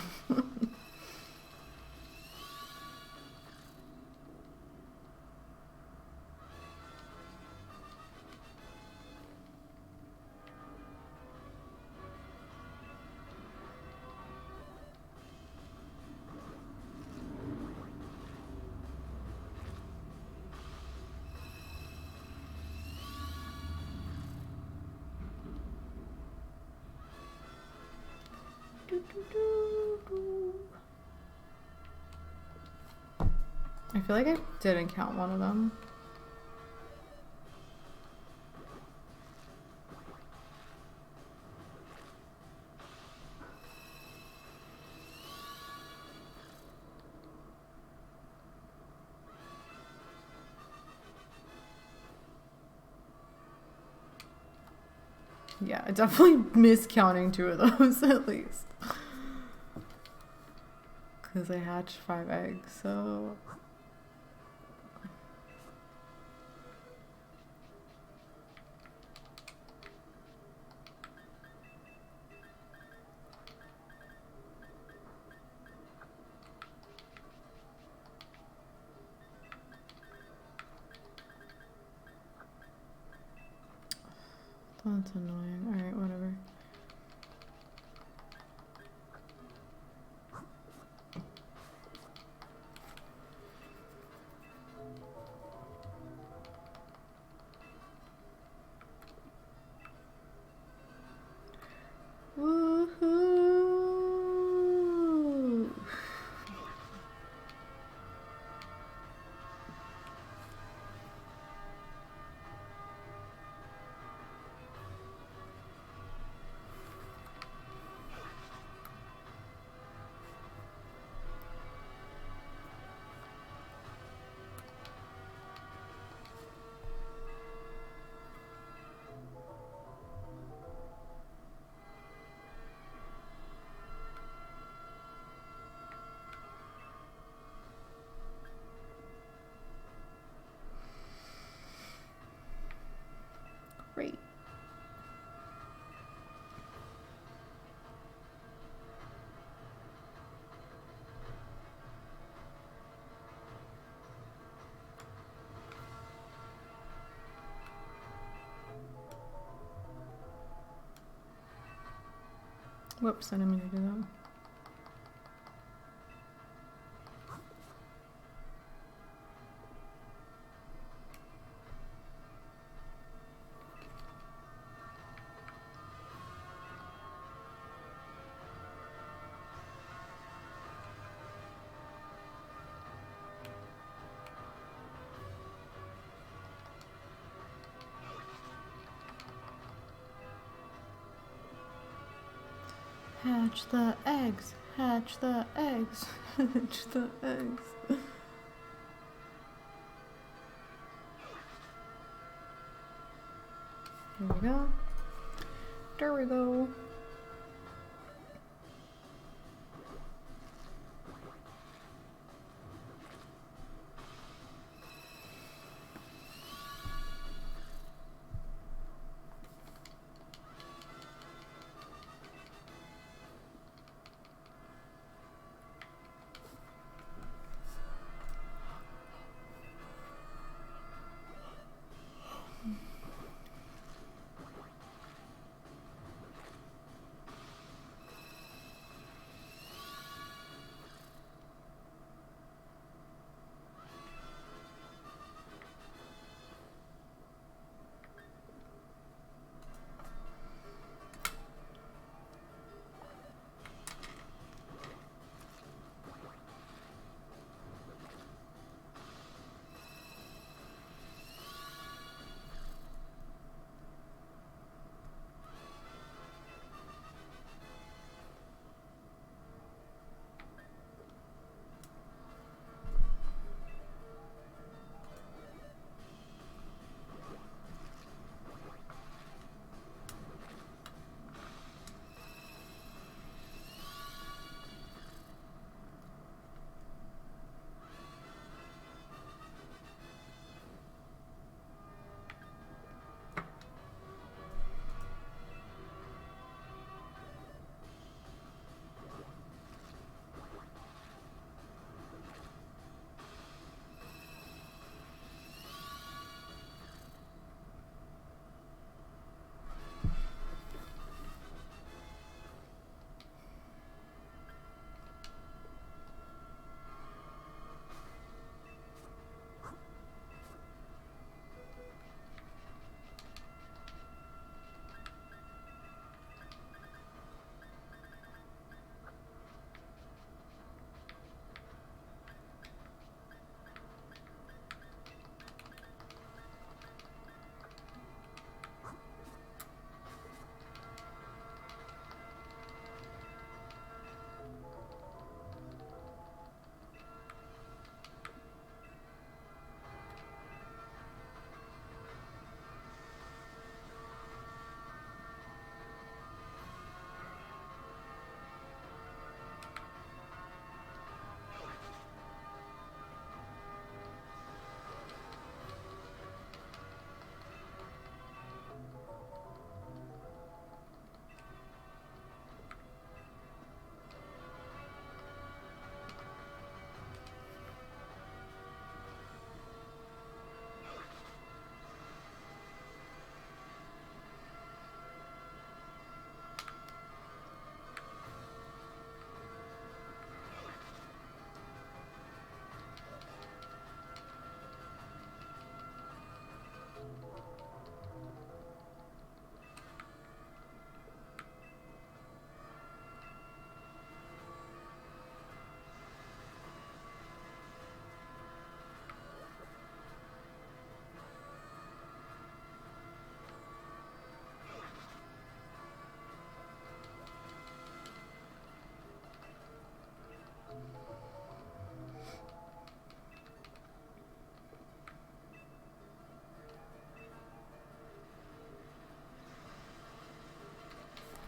I feel like I didn't count one of them. Yeah, I definitely miscounting 2 of those at least. Because I hatched 5 eggs, so That's annoying. Alright, whatever. Woohoo! Great. Whoops, I didn't mean to do that. Hatch the eggs, hatch the eggs, hatch the eggs. Here we go. There we go.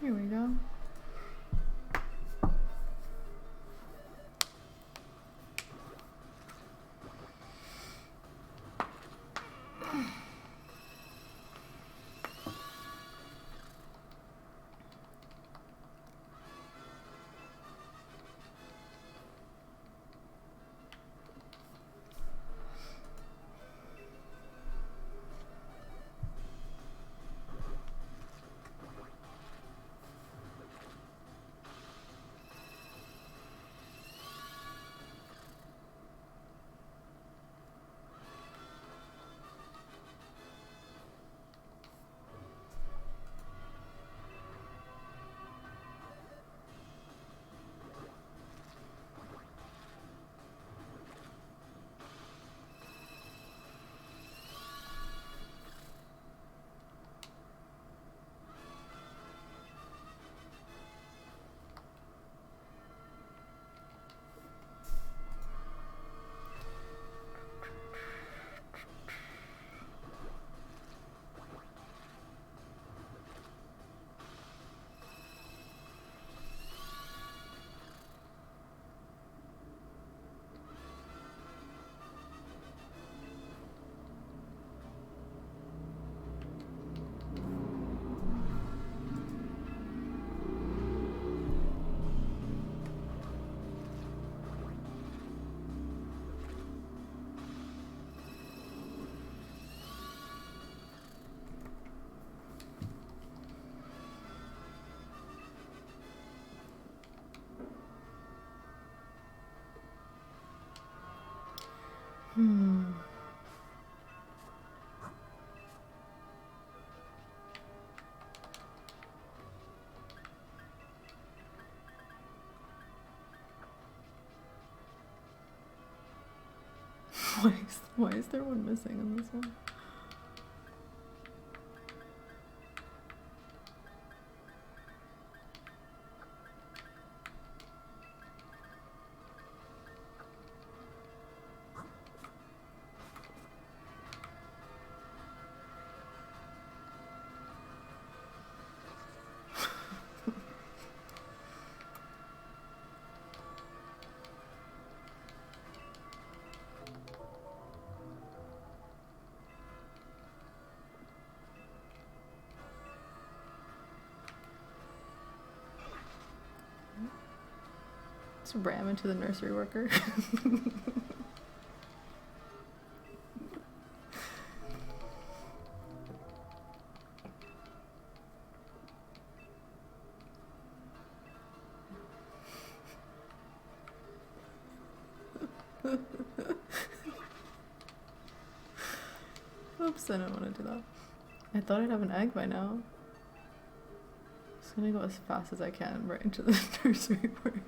Here we go. Why is there one missing in this one? Just ram into the nursery worker. Oops, I don't want to do that. I thought I'd have an egg by now. Just gonna go as fast as I can right into the nursery worker.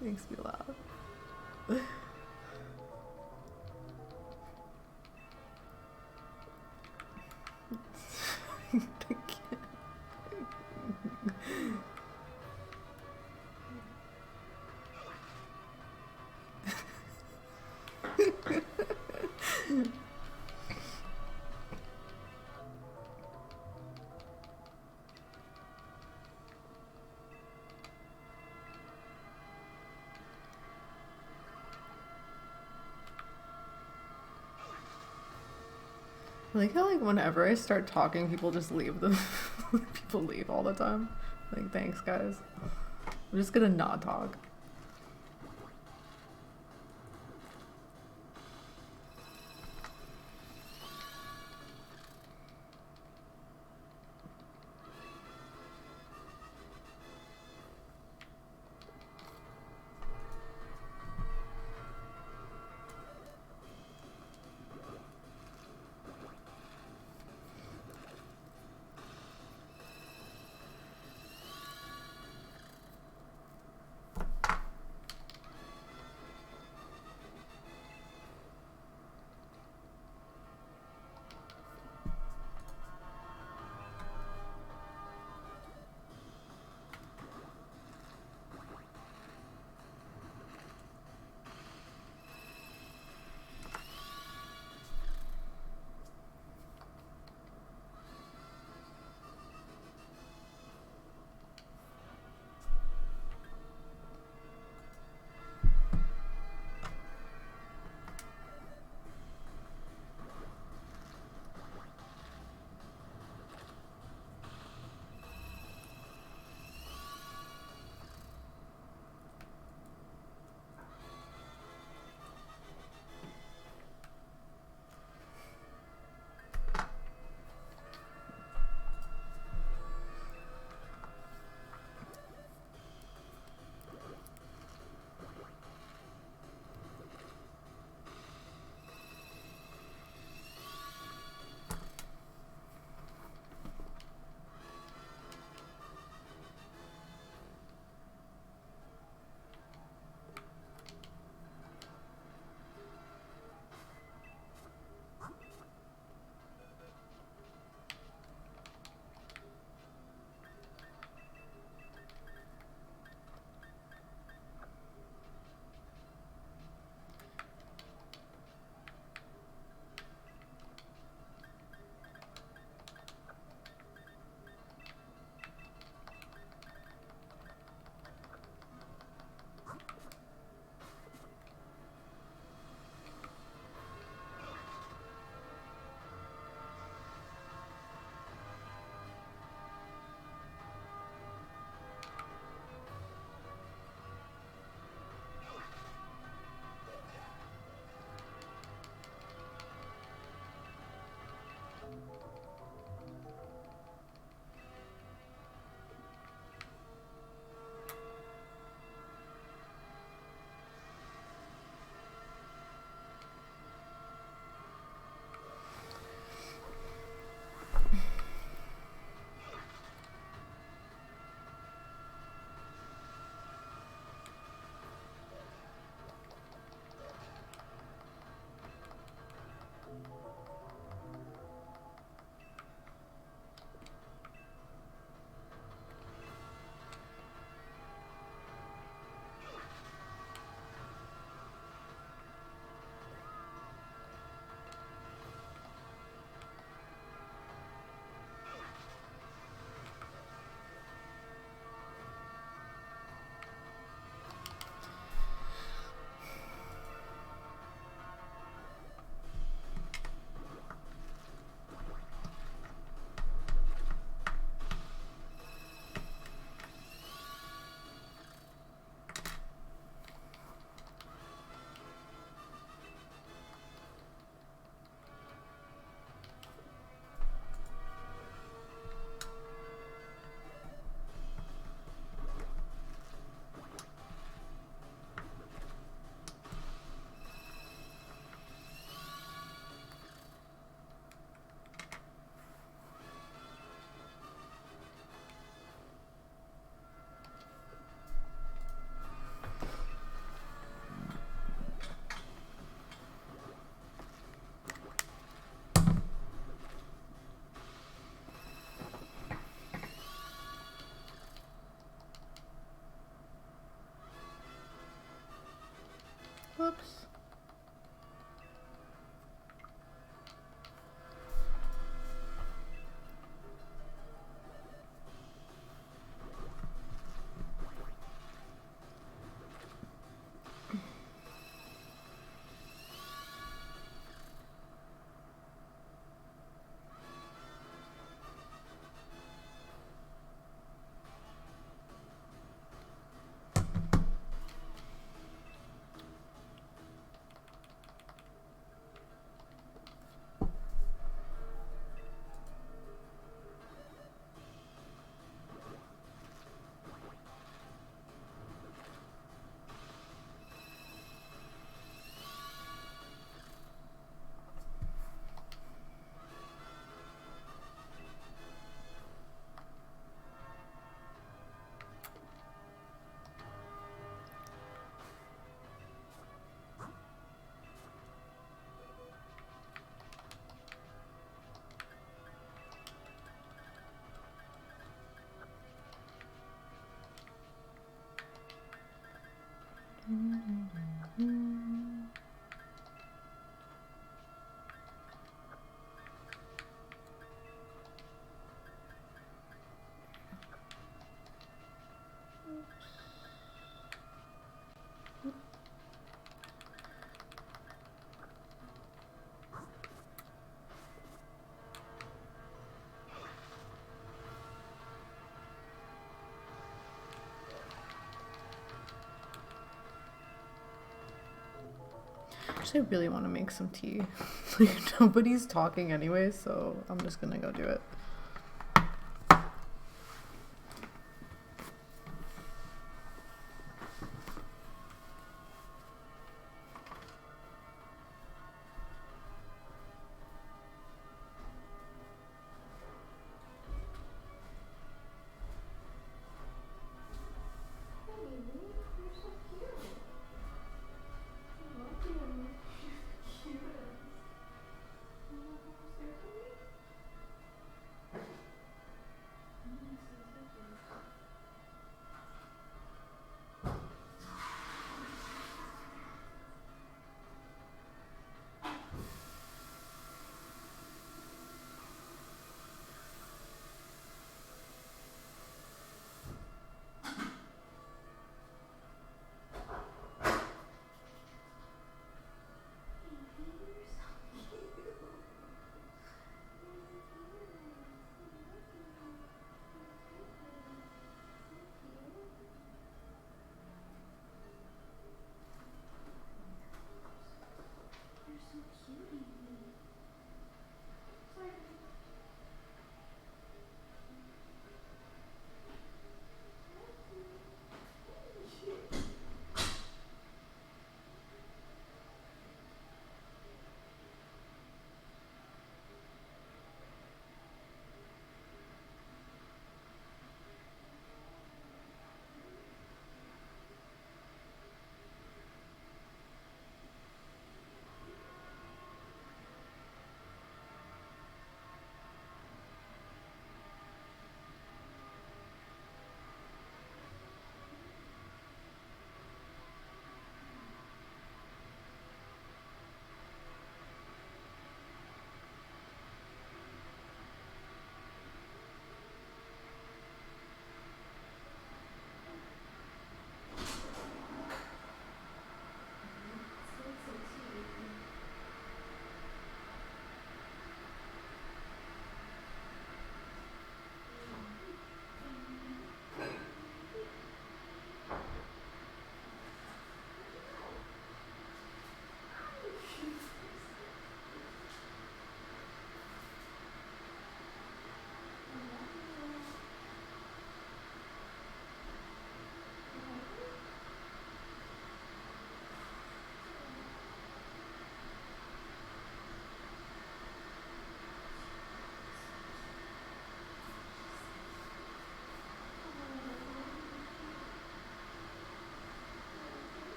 Makes me laugh. I like how whenever I start talking, people just leave people leave all the time. Like, thanks guys. I'm just gonna not talk. Actually, I really want to make some tea. Like, nobody's talking anyway, so I'm just gonna go do it.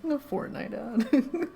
A Fortnite ad.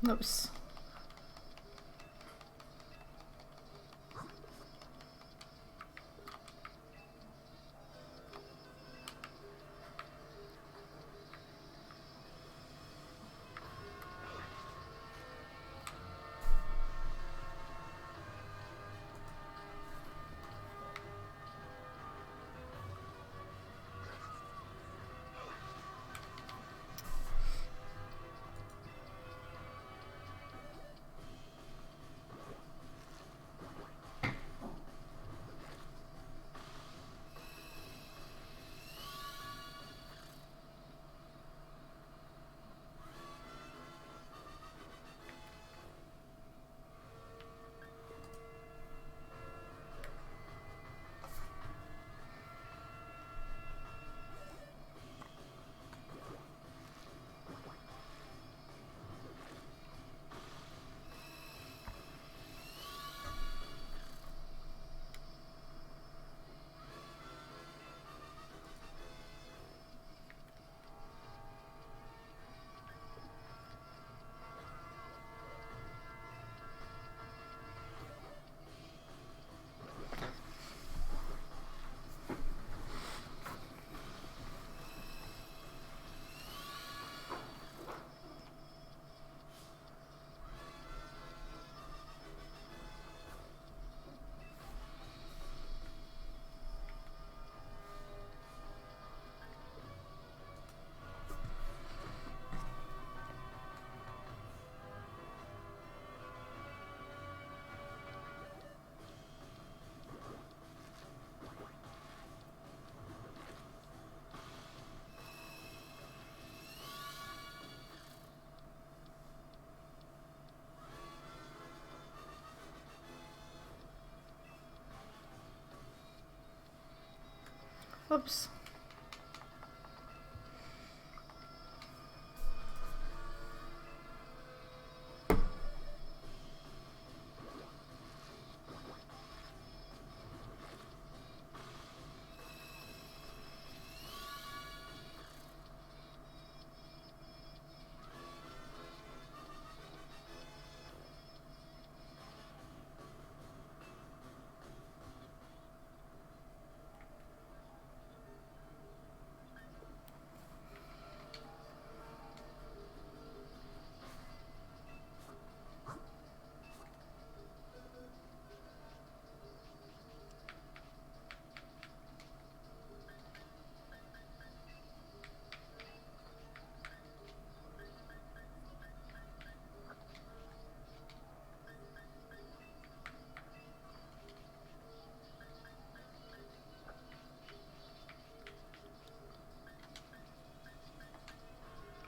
Oops. Oops.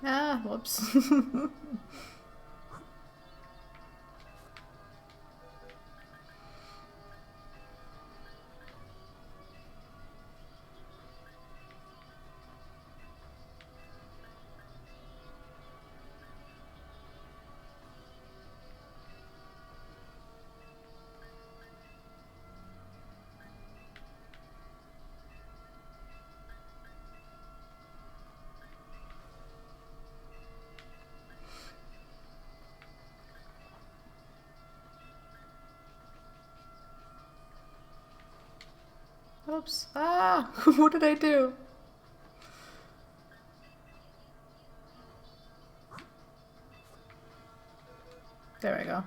Ah, whoops. Oops. Ah! What did I do? There we go.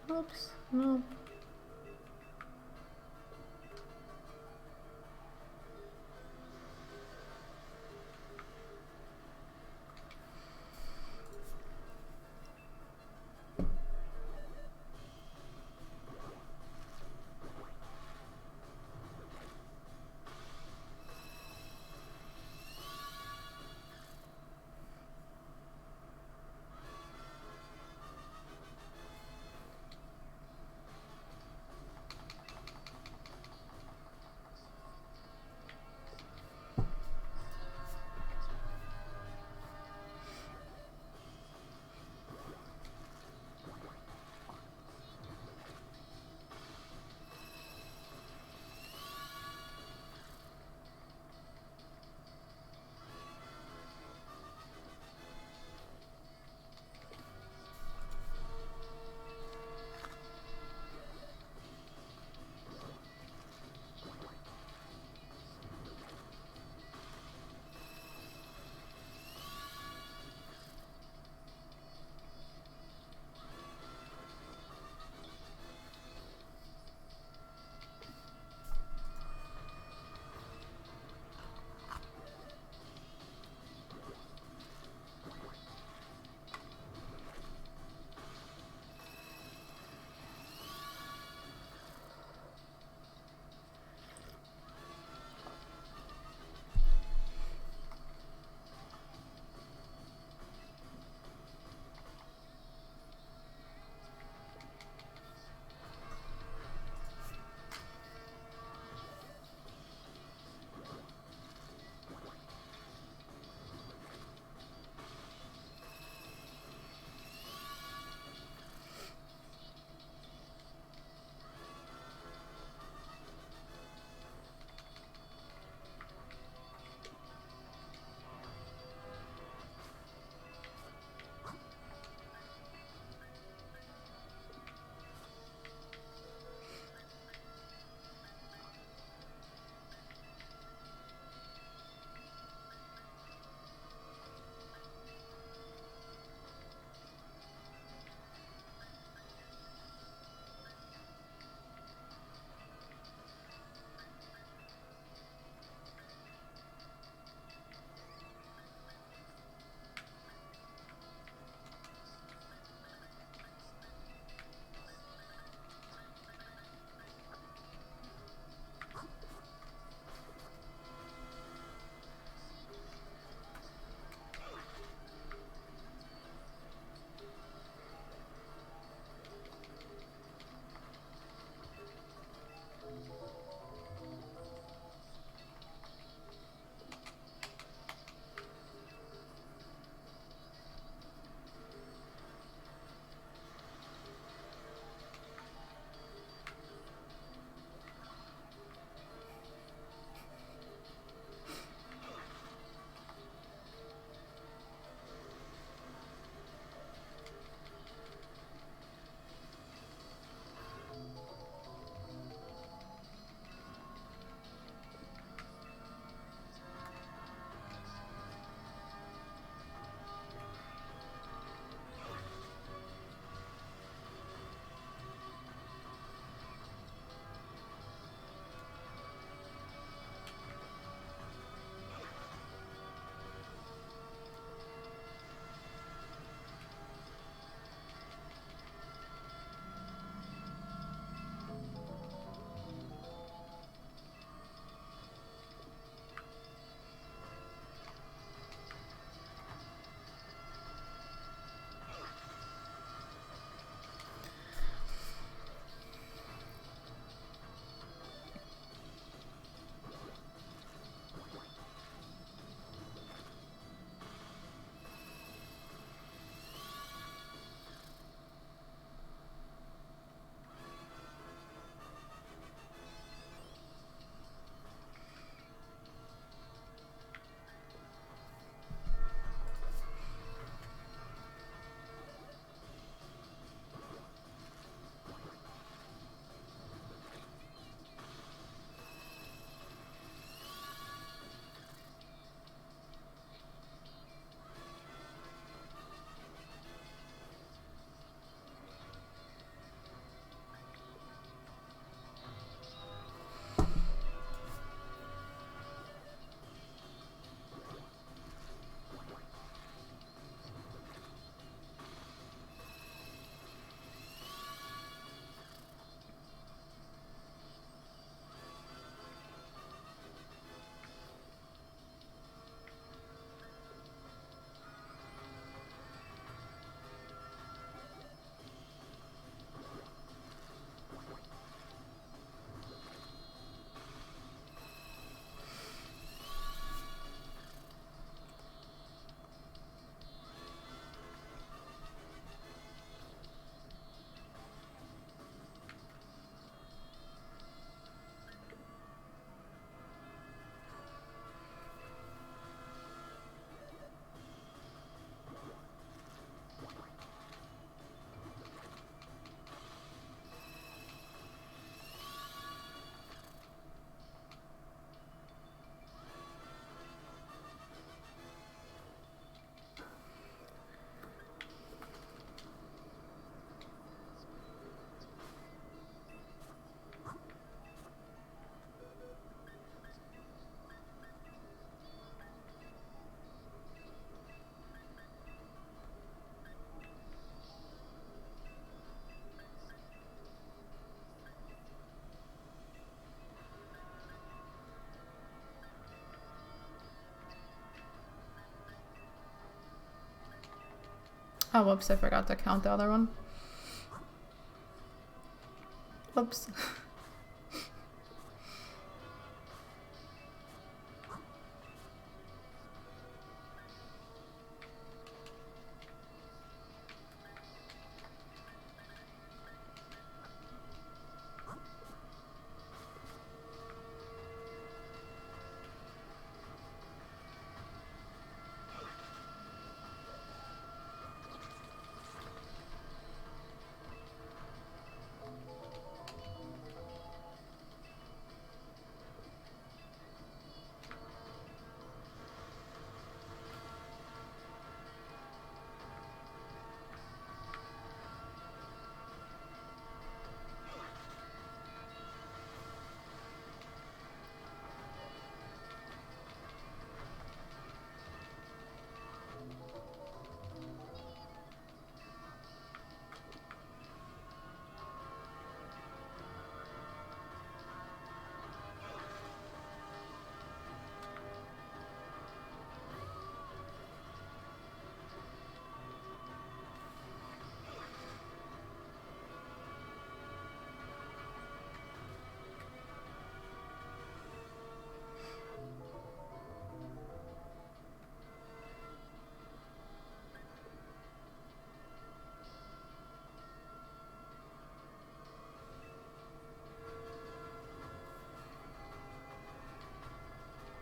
Oops. No. Oh, whoops, I forgot to count the other one. Oops.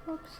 Oops.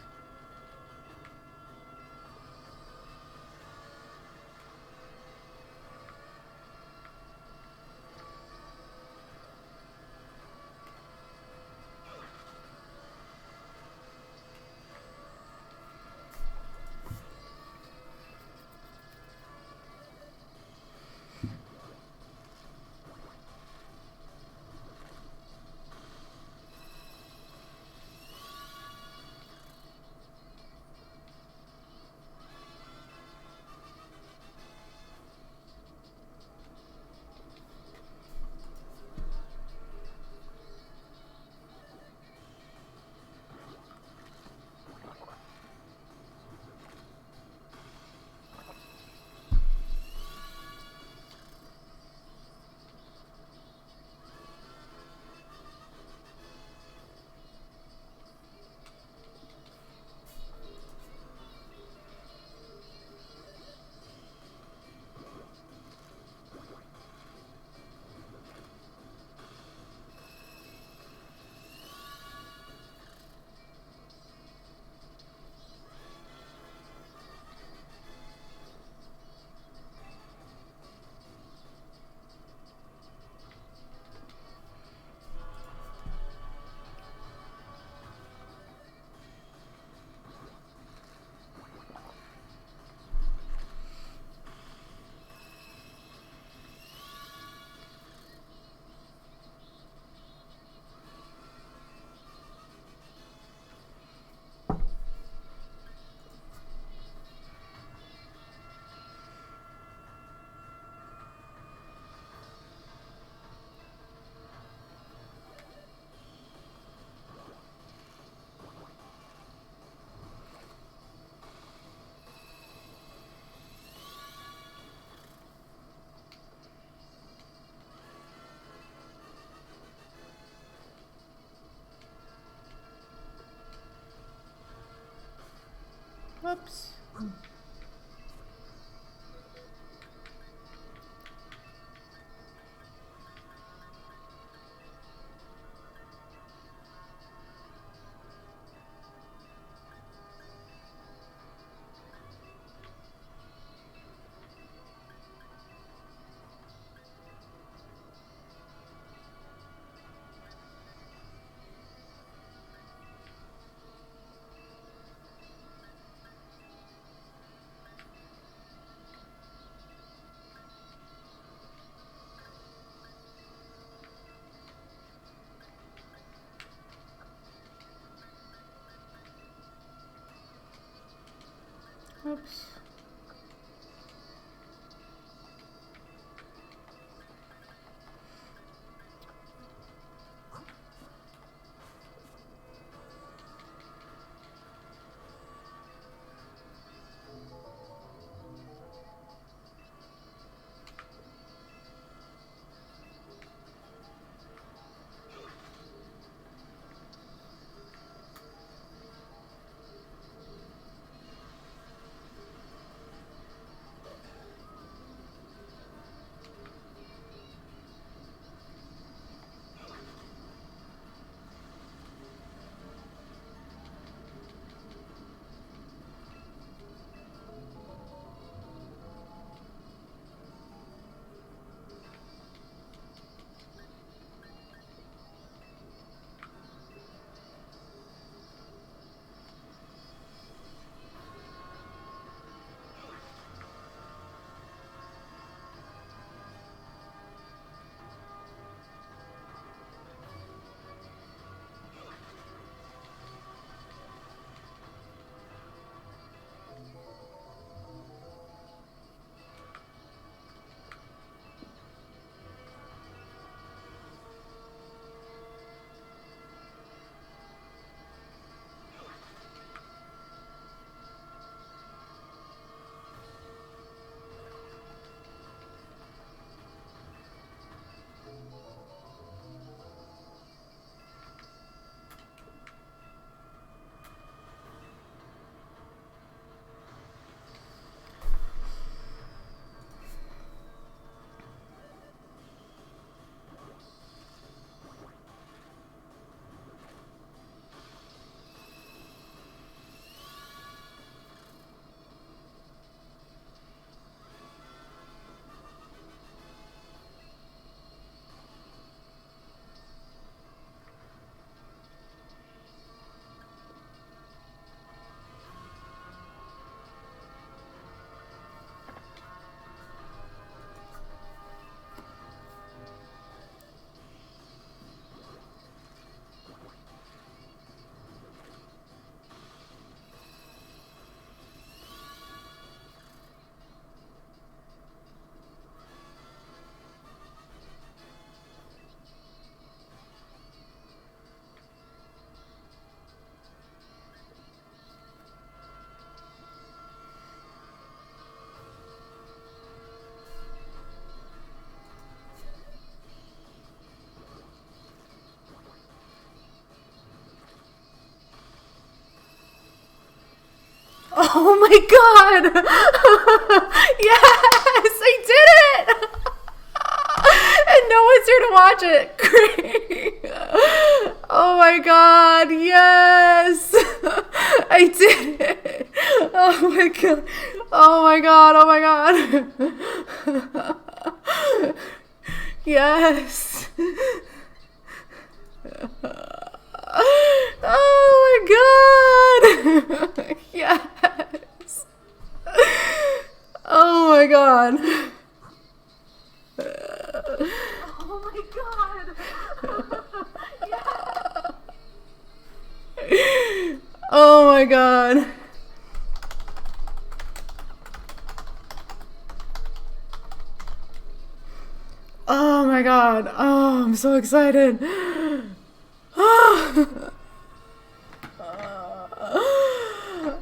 Whoops. Oops. Oh my god! Yes! I did it! And no one's here to watch it. Great. Oh my god, yes! I did it! Oh my god. Oh my god, oh my god. Yes. Oh my god! Yes! Oh my god! Oh my god! Yeah. Oh my god! Oh my god! Oh, I'm so excited! Oh.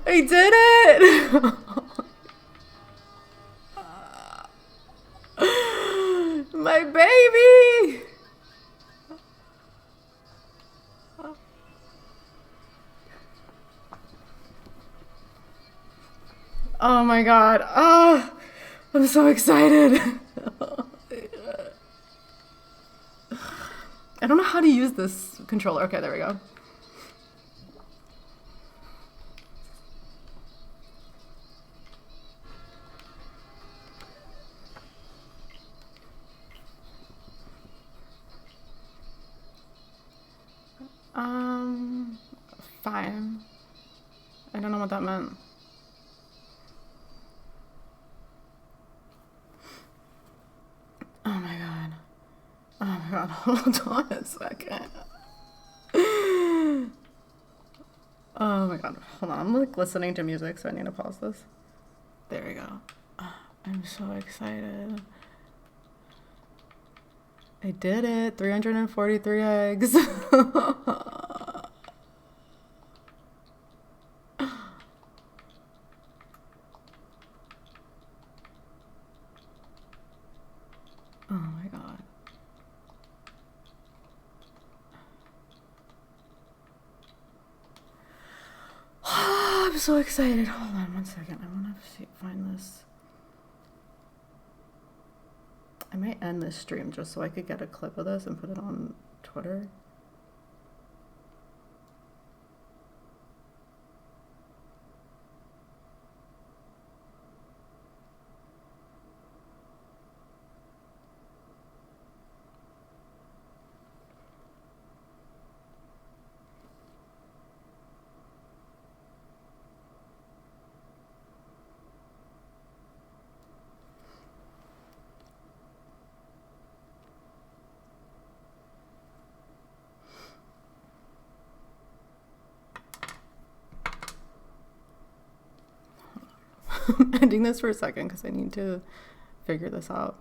I did it! My baby! Oh my god. Oh, I'm so excited. I don't know how to use this controller. Okay, there we go. Fine. I don't know what that meant. Oh my god. Oh my god, hold on a second. Oh my god, hold on. I'm like listening to music, so I need to pause this. There we go. Oh, I'm so excited. I did it. 343 eggs. Oh my god. I'm so excited. Hold on one second. I want to find this. I might end this stream just so I could get a clip of this and put it on Twitter. I'm ending this for a second because I need to figure this out.